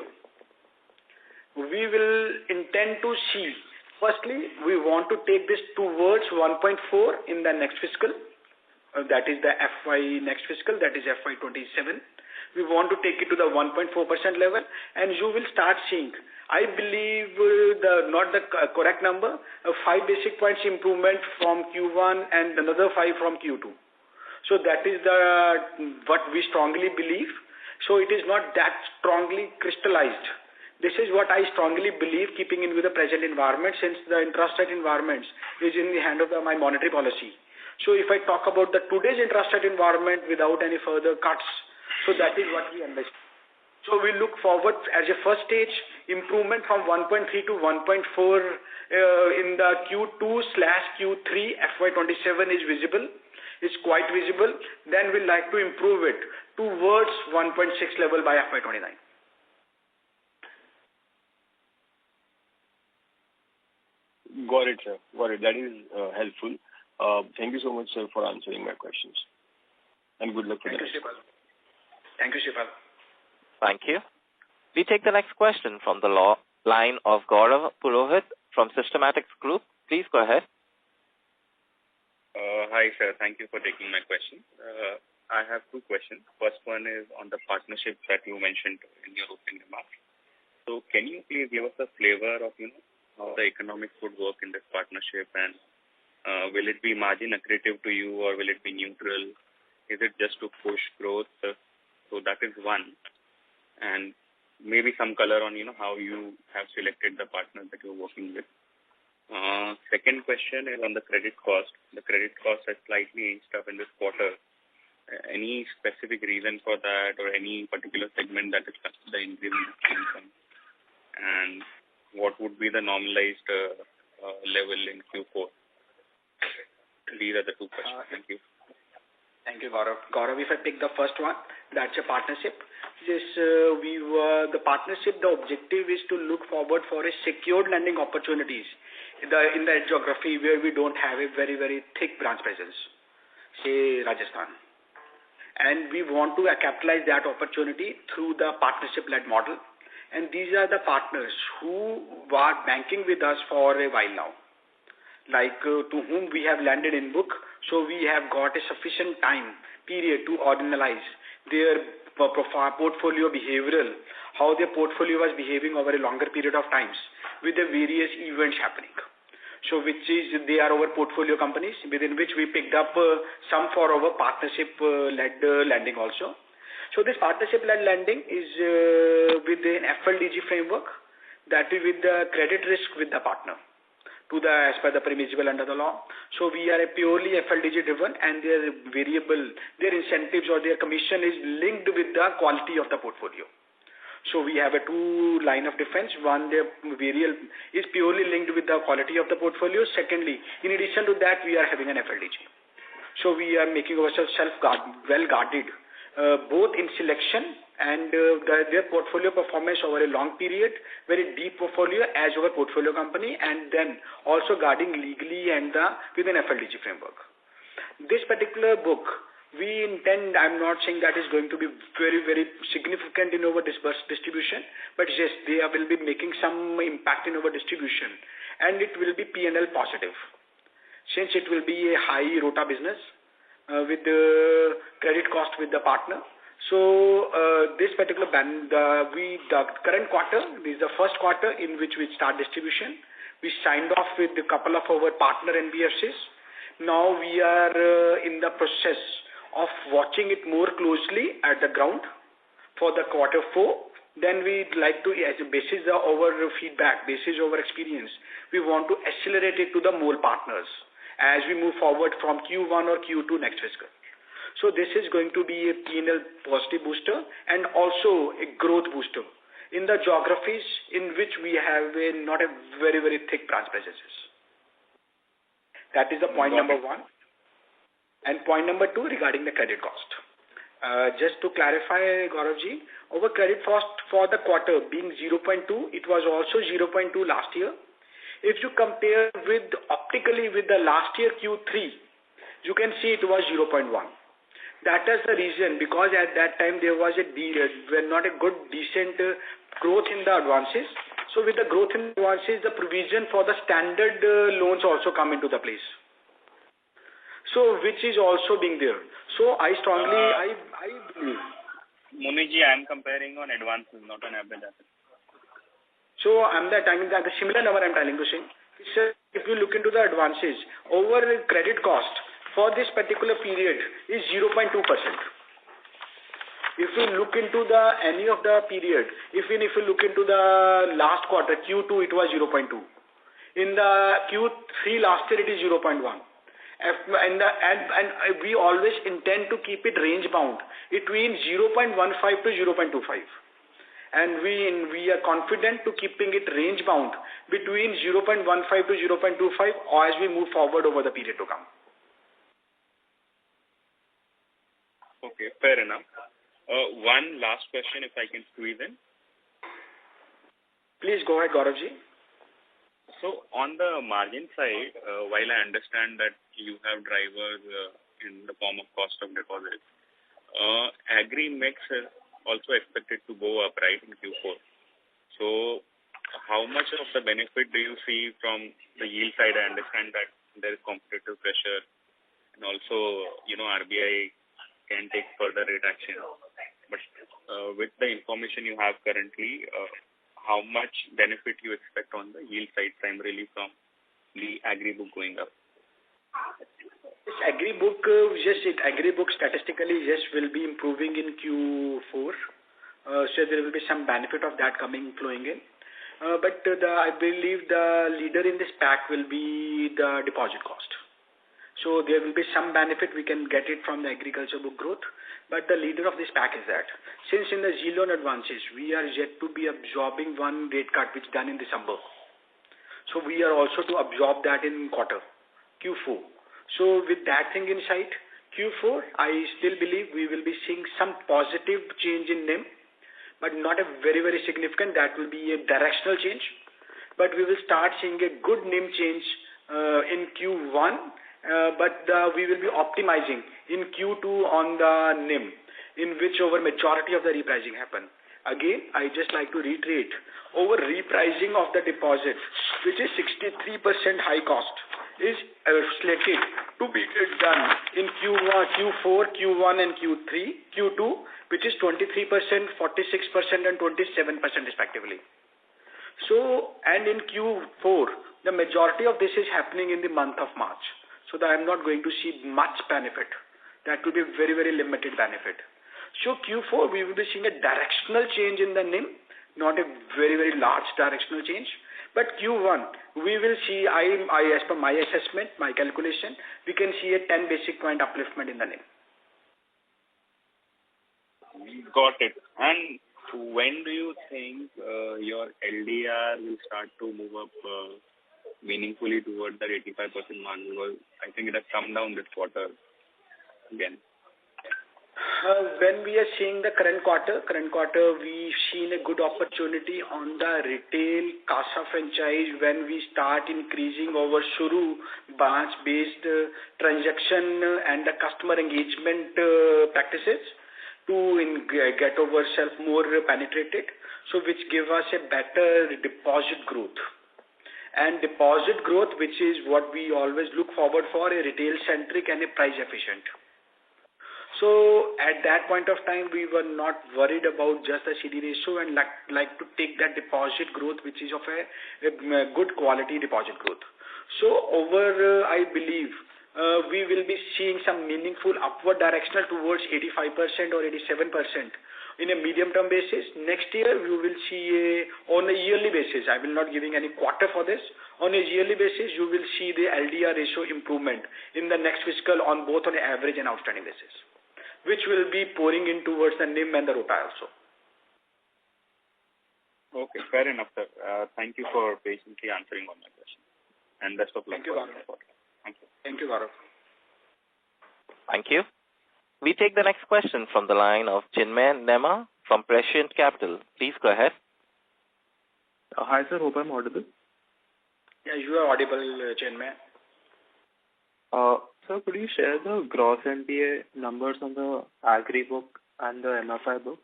we will intend to see, firstly, we want to take this towards 1.4 in the next fiscal. That is the FY next fiscal, that is FY27. We want to take it to the 1.4% level, and you will start seeing, I believe, not the correct number, 5 basic points improvement from Q1 and another 5 from Q2. So that is what we strongly believe. So it is not that strongly crystallized. This is what I strongly believe, keeping in with the present environment, since the interest rate environment is in the hand of my monetary policy. So if I talk about the today's interest rate environment without any further cuts, so that is what we understand. So we look forward as a first stage improvement from 1.3 to 1.4 in the Q2/Q3 FY27 is visible, is quite visible. Then we'd like to improve it towards 1.6 level by FY29. Got it, sir. Got it. That is helpful. Thank you so much, sir, for answering my questions. And good luck for the rest. Thank you, Shipal. Thank you. We take the next question from the line of Gaurav Purohit from Systematics Group. Please go ahead. Hi, sir. Thank you for taking my question. I have two questions. First one is on the partnership that you mentioned in your opening remarks. So can you please give us a flavor of, how the economics would work in this partnership, and will it be margin accretive to you, or will it be neutral? Is it just to push growth? So that is one. And maybe some color on, how you have selected the partners that you're working with. Second question is on the credit cost. The credit cost has slightly inched up in this quarter. Any specific reason for that, or any particular segment that is the increment came from? And what would be the normalized level in Q4? These are the two questions. Thank you. Thank you, Gaurav. Gaurav, if I pick the first one, that's a partnership. Yes, the partnership, the objective is to look forward for a secured lending opportunities in the geography where we don't have a very, very thick branch presence, say Rajasthan. And we want to capitalize that opportunity through the partnership-led model. And these are the partners who are banking with us for a while now, like to whom we have landed in book. So we have got a sufficient time period to analyze their portfolio behavioral, how their portfolio was behaving over a longer period of times with the various events happening. So they are our portfolio companies within which we picked up some for our partnership-led lending also. So this partnership-led lending is with an FLDG framework, that is with the credit risk with the partner, as per the permissible under the law. So we are a purely FLDG driven, and their incentives or their commission is linked with the quality of the portfolio. So we have a two line of defense. One, the variable is purely linked with the quality of the portfolio. Secondly, in addition to that, we are having an FLDG. So we are making ourselves well guarded, both in selection and their portfolio performance over a long period, very deep portfolio as our portfolio company, and then also guarding legally and with an FLDG framework. This particular book, we intend, I'm not saying that is going to be very, very significant in our distribution, but yes, they will be making some impact in our distribution, and it will be P&L positive, since it will be a high ROTA business with the credit cost with the partner. So this particular the current quarter, this is the first quarter in which we start distribution. We signed off with a couple of our partner NBFCs. Now we are in the process of watching it more closely at the ground for the quarter 4. then we'd like to, as a basis our feedback, basis our experience, we want to accelerate it to the more partners as we move forward from Q1 or Q2 next fiscal. So this is going to be a P&L positive booster and also a growth booster in the geographies in which we have not a very, very thick branch presences. That is the point number one. And point number two regarding the credit cost. Just to clarify, Gauravji, our credit cost for the quarter being 0.2, it was also 0.2 last year. If you compare with optically with the last year Q3, you can see it was 0.1. That is the reason, because at that time there was not a good decent growth in the advances. So with the growth in advances, the provision for the standard loans also come into the place. So which is also being there. So I strongly, I believe. Muniji, I am comparing on advances, not on average assets. So the similar number I'm telling to say. If you look into the advances, over credit cost for this particular period is 0.2%. If we look into any of the period, even if you look into the last quarter, Q2, it was 0.2. In the Q3 last year, it is 0.1. And we always intend to keep it range bound between 0.15 to 0.25. And we are confident to keeping it range bound between 0.15 to 0.25 as we move forward over the period to come. Okay, fair enough. One last question, if I can squeeze in. Please go ahead, Gauravji. So on the margin side, while I understand that you have drivers in the form of cost of deposits, agri mix is also expected to go up, right, in Q4. So how much of the benefit do you see from the yield side? I understand that there is competitive pressure and also, RBI can take further rate action. But with the information you have currently, how much benefit you expect on the yield side, primarily from the agri book going up? This agri book statistically, will be improving in Q4. So there will be some benefit of that flowing in. But I believe the leader in this pack will be the deposit cost. So there will be some benefit we can get it from the agriculture book growth. But the leader of this pack is that. Since in the Siegel loan advances, we are yet to be absorbing one rate cut which done in December. So we are also to absorb that in quarter, Q4. So with that thing in sight, Q4, I still believe we will be seeing some positive change in NIM, but not a very, very significant. That will be a directional change. But we will start seeing a good NIM change in Q1. But we will be optimizing in Q2 on the NIM, in which over majority of the repricing happen. Again, I just like to reiterate, over repricing of the deposits, which is 63% high cost, is slated to be done in Q4, Q1 and Q2, which is 23%, 46% and 27% respectively. So, and in Q4, the majority of this is happening in the month of March. So that I'm not going to see much benefit. That will be very, very limited benefit. So Q4, we will be seeing a directional change in the NIM, not a very, very large directional change. But Q1, we will see, as per my assessment, my calculation, we can see a 10 basic point upliftment in the NIM. Got it. And when do you think your LDR will start to move up meaningfully towards that 85% mark? Because I think it has come down this quarter again. When we are seeing the current quarter, we've seen a good opportunity on the retail CASA franchise when we start increasing our Shuru branch-based transaction and the customer engagement practices to get ourselves more penetrated, so which give us a better deposit growth. And deposit growth, which is what we always look forward for, a retail-centric and a price-efficient. So at that point of time, we were not worried about just the CD ratio and like to take that deposit growth, which is of a good quality deposit growth. So I believe we will be seeing some meaningful upward directional towards 85% or 87% in a medium-term basis. Next year, we will see on a yearly basis, I will not giving any quarter for this, on a yearly basis, you will see the LDR ratio improvement in the next fiscal on both on an average and outstanding basis, which will be pouring in towards the NIM and the ROTA also. Okay, fair enough, sir. Thank you for patiently answering all my questions. And best of luck. Thank you, Gaurav. Thank you. Thank you, Gaurav. Thank you. We take the next question from the line of Chinmay Nema from Prescient Capital. Please go ahead. Hi, sir. Hope I'm audible. Yeah, you are audible, Chinmay. Sir, could you share the gross NPA numbers on the Agri book and the MFI book?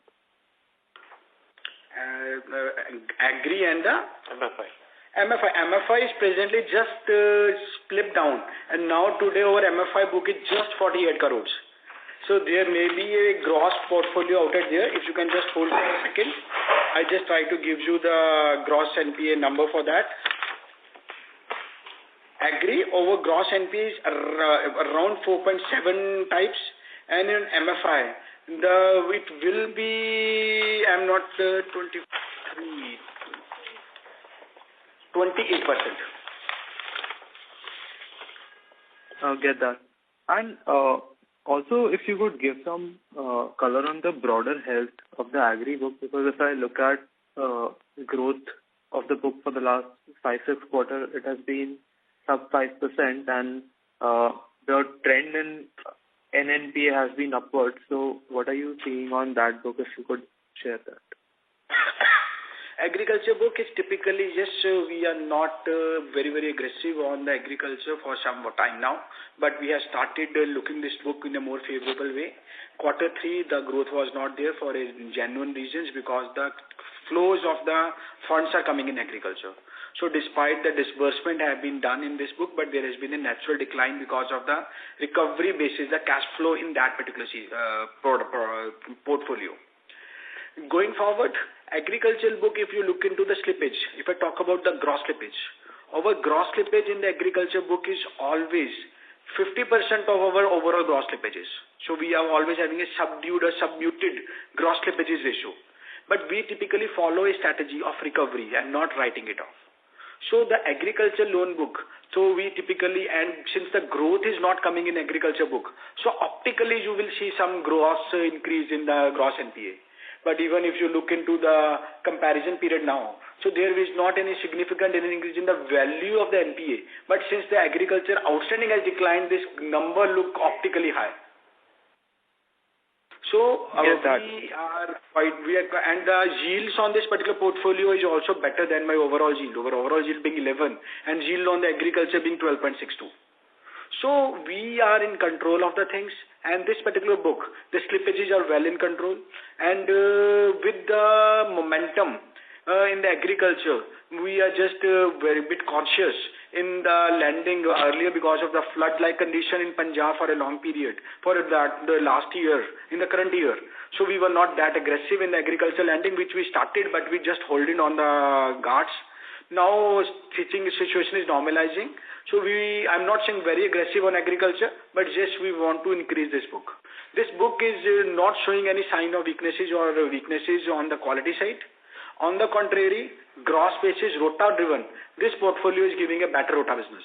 Agri and the? MFI is presently just split down, and now today our MFI book is just 48 crores. So there may be a gross portfolio out there. If you can just hold for a second, I just try to give you the gross NPA number for that. Agri over gross NPA is around 4.7 types, and in MFI, it will be, I'm not 28%. I'll get that. And also, if you could give some color on the broader health of the Agri book, because if I look at growth of the book for the last 5-6 quarters, it has been sub 5%, and the trend in NNPA has been upward. So what are you seeing on that book, if you could share that? Agriculture book is typically, yes, we are not very, very aggressive on the agriculture for some time now, but we have started looking this book in a more favorable way. Quarter 3, the growth was not there for genuine reasons because the flows of the funds are coming in agriculture. So despite the disbursement have been done in this book, but there has been a natural decline because of the recovery basis, the cash flow in that particular portfolio. Going forward, agricultural book, if you look into the slippage, if I talk about the gross slippage, our gross slippage in the agriculture book is always 50% of our overall gross slippages. So we are always having a submuted gross slippages ratio. But we typically follow a strategy of recovery and not writing it off. So the agriculture loan book, so we typically, and since the growth is not coming in agriculture book, so optically you will see some gross increase in the gross NPA. But even if you look into the comparison period now, so there is not any significant increase in the value of the NPA. But since the agriculture outstanding has declined, this number look optically high. So and the yields on this particular portfolio is also better than my overall yield. Overall yield being 11 and yield on the agriculture being 12.62. So we are in control of the things, and this particular book, the slippages are well in control, and with the momentum in the agriculture, we are just very bit conscious in the lending earlier because of the flood-like condition in Punjab for a long period, for the last year, in the current year. So we were not that aggressive in the agriculture lending, which we started, but we just holding on the guards. Now, situation is normalizing. So I'm not saying very aggressive on agriculture, but just we want to increase this book. This book is not showing any sign of weaknesses on the quality side. On the contrary, gross basis, ROTA driven, this portfolio is giving a better ROTA business.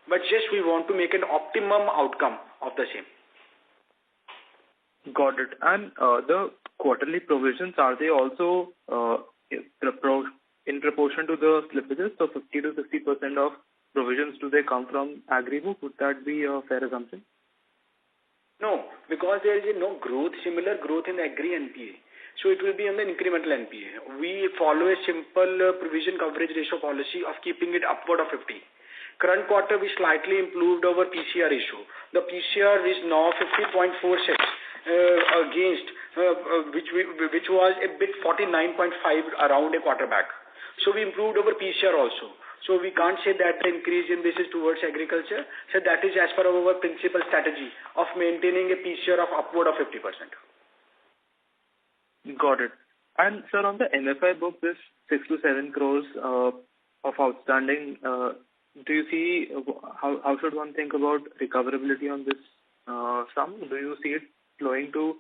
But just we want to make an optimum outcome of the same. Got it. And the quarterly provisions, are they also in proportion to the slippages? So 50 to 60% of provisions, do they come from Agri book? Would that be a fair assumption? No, because there is no similar growth in Agri NPA. So it will be on the incremental NPA. We follow a simple provision coverage ratio policy of keeping it upward of 50. Current quarter, we slightly improved our PCR ratio. The PCR is now 50.46 against, which was a bit 49.5 around a quarter back. So we improved our PCR also. So we can't say that the increase in this is towards agriculture. So that is as per our principal strategy of maintaining a PCR of upward of 50%. Got it. And sir, on the MFI book, this 6 to 7 crores of outstanding, do you see how should one think about recoverability on this sum? Do you see it flowing to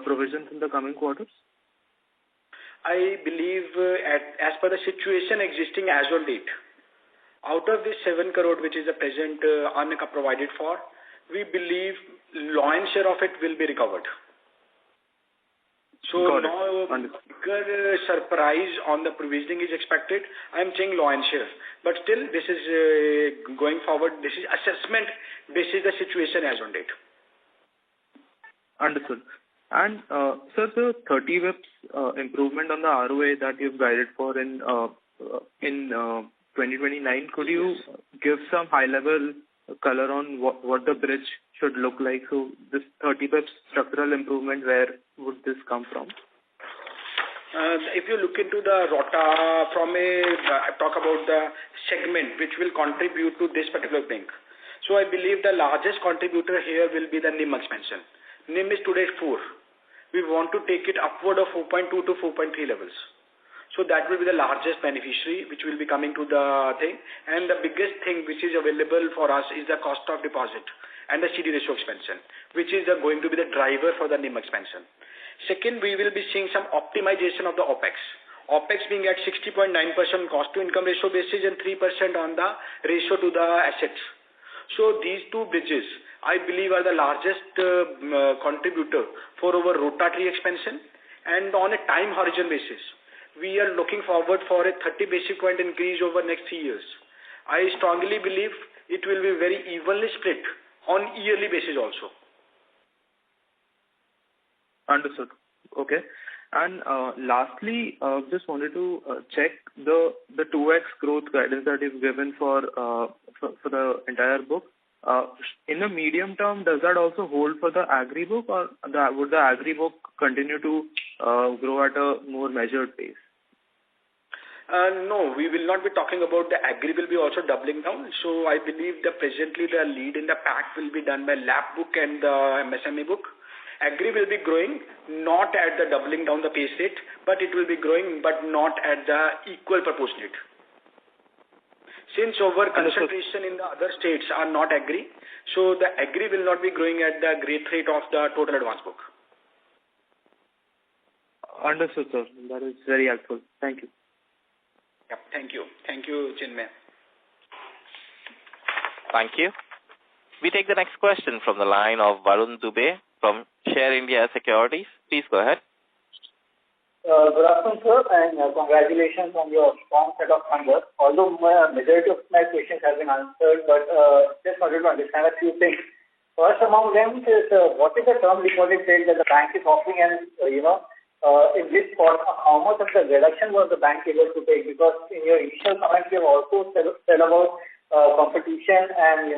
provisions in the coming quarters? I believe as per the situation existing as on date, out of this 7 crore which is the present provided for, we believe lion's share of it will be recovered. So no bigger surprise on the provisioning is expected. I am saying lion's share. But still, this is going forward. This is assessment. This is the situation as on date. Understood. And sir, the 30 whips improvement on the ROA that you've guided for in 2029, could you give some high-level color on what the bridge should look like? So this 30 whips structural improvement, where would this come from? If you look into the ROTA talk about the segment which will contribute to this particular thing. So I believe the largest contributor here will be the NIM expansion. NIM is today 4. We want to take it upward of 4.2 to 4.3 levels. So that will be the largest beneficiary which will be coming to the thing. And the biggest thing which is available for us is the cost of deposit and the CD ratio expansion, which is going to be the driver for the NIM expansion. Second, we will be seeing some optimization of the OPEX. OPEX being at 60.9% cost to income ratio basis and 3% on the ratio to the assets. So these two bridges, I believe, are the largest contributor for our rotatory expansion. And on a time horizon basis, we are looking forward for a 30 basic point increase over next 3 years. I strongly believe it will be very evenly split on yearly basis also. Understood. Okay. And lastly, just wanted to check the 2x growth guidance that is given for the entire book. In the medium term, does that also hold for the agri book, or would the agri book continue to grow at a more measured pace? No, we will not be talking about the agri will be also doubling down. So I believe that presently the lead in the pack will be done by LAP book and the MSME book. Agri will be growing, not at the doubling down the pace rate, but it will be growing, but not at the equal proportionate. Since our concentration in the other states are not agri, so the agri will not be growing at the great rate of the total advance book. Understood, sir. That is very helpful. Thank you. Yep, thank you. Thank you, Chinmay. Thank you. We take the next question from the line of Varun Dubey from Share India Securities. Please go ahead. Good afternoon, sir, and congratulations on your strong set of numbers. Although majority of my questions have been answered, but just wanted to understand a few things. First among them is what is the term deposit rate that the bank is offering, and in this quarter, how much of the reduction was the bank able to take? Because in your initial comments, you have also said about competition and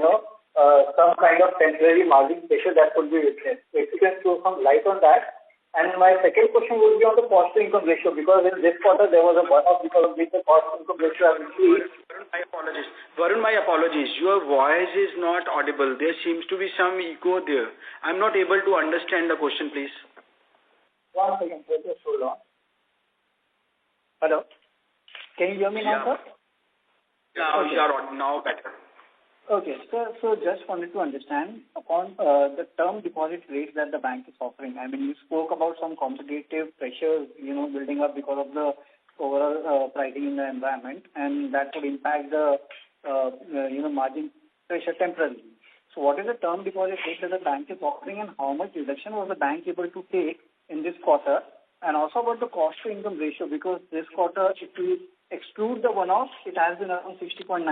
some kind of temporary margin pressure that could be witnessed. So if you can throw some light on that. And my second question would be on the cost to income ratio, because in this quarter there was a one-off because of which the cost to income ratio has increased. Varun, my apologies. Your voice is not audible. There seems to be some echo there. I'm not able to understand the question, please. One second, sir. Just hold on. Hello? Can you hear me now, sir? Yeah, okay. You are now better. Okay, so just wanted to understand upon the term deposit rates that the bank is offering. I mean, you spoke about some competitive pressures, building up because of the overall pricing in the environment, and that would impact the, margin pressure temporarily. So what is the term deposit rate that the bank is offering, and how much reduction was the bank able to take in this quarter? And also about the cost to income ratio, because this quarter, if we exclude the one-off, it has been around 60.9%.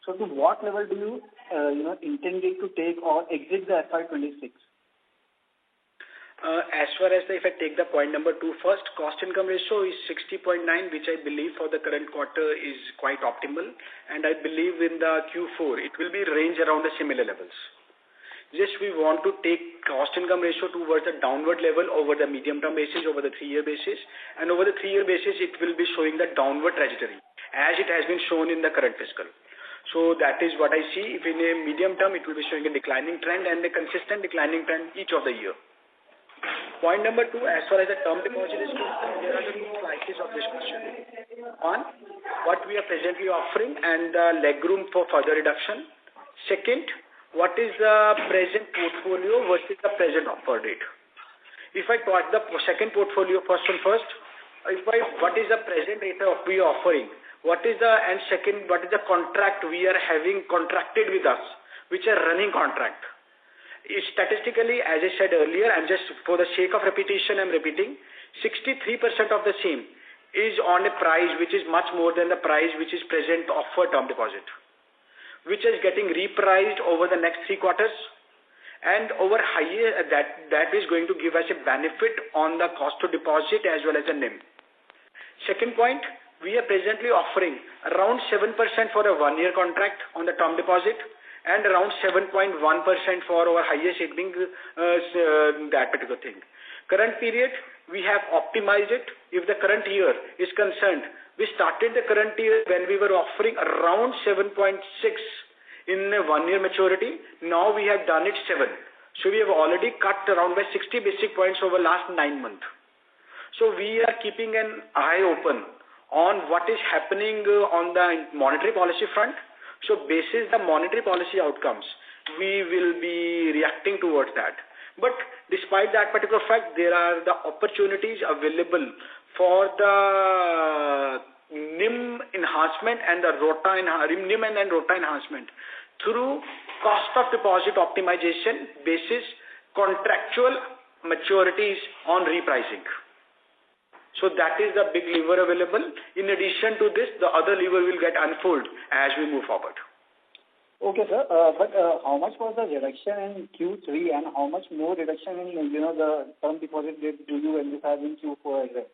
So to what level do you, intended to take or exit the FY26? As far as if I take the point number 2 first, cost income ratio is 60.9, which I believe for the current quarter is quite optimal. And I believe in the Q4, it will be range around the similar levels. Just we want to take cost income ratio towards the downward level over the medium term basis, over the 3-year basis. And over the 3-year basis, it will be showing the downward trajectory as it has been shown in the current fiscal. So that is what I see. If in a medium term, it will be showing a declining trend and a consistent declining trend each of the year. Point number 2, as far as the term deposit is concerned, there are the two slices of this question. One, what we are presently offering and the leg room for further reduction. Second, what is the present portfolio versus the present offer rate. If I talk the second portfolio first, what is the present rate of we are offering? What is the contract we are having contracted with us, which are running contract? Statistically, as I said earlier, and just for the sake of repetition, I'm repeating, 63% of the same is on a price which is much more than the price which is present offer term deposit, which is getting repriced over the next 3 quarters, and over higher that is going to give us a benefit on the cost to deposit as well as the NIM. Second point, we are presently offering around 7% for a 1-year contract on the term deposit, and around 7.1% for our highest saving, that particular thing. Current period, we have optimized it. If the current year is concerned, we started the current year when we were offering around 7.6 in a 1-year maturity. Now we have done it 7. So we have already cut around by 60 basic points over last 9 months. So we are keeping an eye open on what is happening on the monetary policy front. So basis the monetary policy outcomes, we will be reacting towards that. But despite that particular fact, there are the opportunities available for the NIM enhancement and the NIM and ROTA enhancement through cost of deposit optimization basis contractual maturities on repricing. So that is the big lever available. In addition to this, the other lever will get unfolded as we move forward. Okay, sir. But how much was the reduction in Q3 and how much more reduction in the term deposit rate do you envisage in Q4 as well?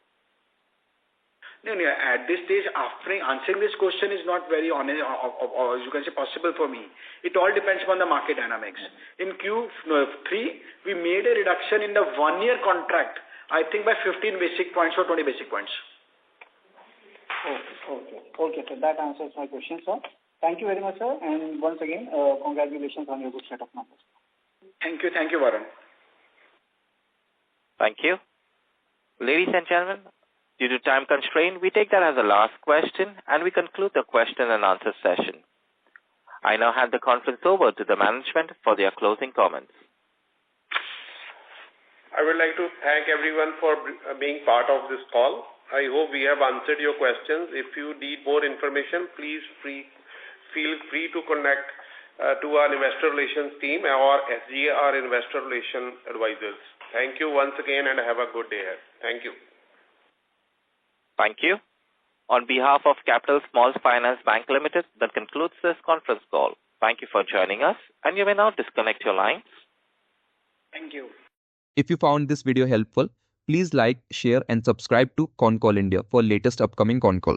No, at this stage, after answering this question is not very honest, or you can say possible for me. It all depends upon the market dynamics. In Q3, we made a reduction in the 1-year contract, I think by 15 basic points or 20 basic points. Okay, so that answers my question, sir. Thank you very much, sir. And once again, congratulations on your good set of numbers. Thank you, Varun. Thank you. Ladies and gentlemen, due to time constraint, we take that as the last question and we conclude the question and answer session. I now hand the conference over to the management for their closing comments. I would like to thank everyone for being part of this call. I hope we have answered your questions. If you need more information, please feel free to connect to our investor relations team or SGR investor relation advisors. Thank you once again and have a good day ahead. Thank you. Thank you. On behalf of Capital Small Finance Bank Limited, that concludes this conference call. Thank you for joining us, and you may now disconnect your lines. Thank you. If you found this video helpful, please like, share and subscribe to Concall India for latest upcoming Concall.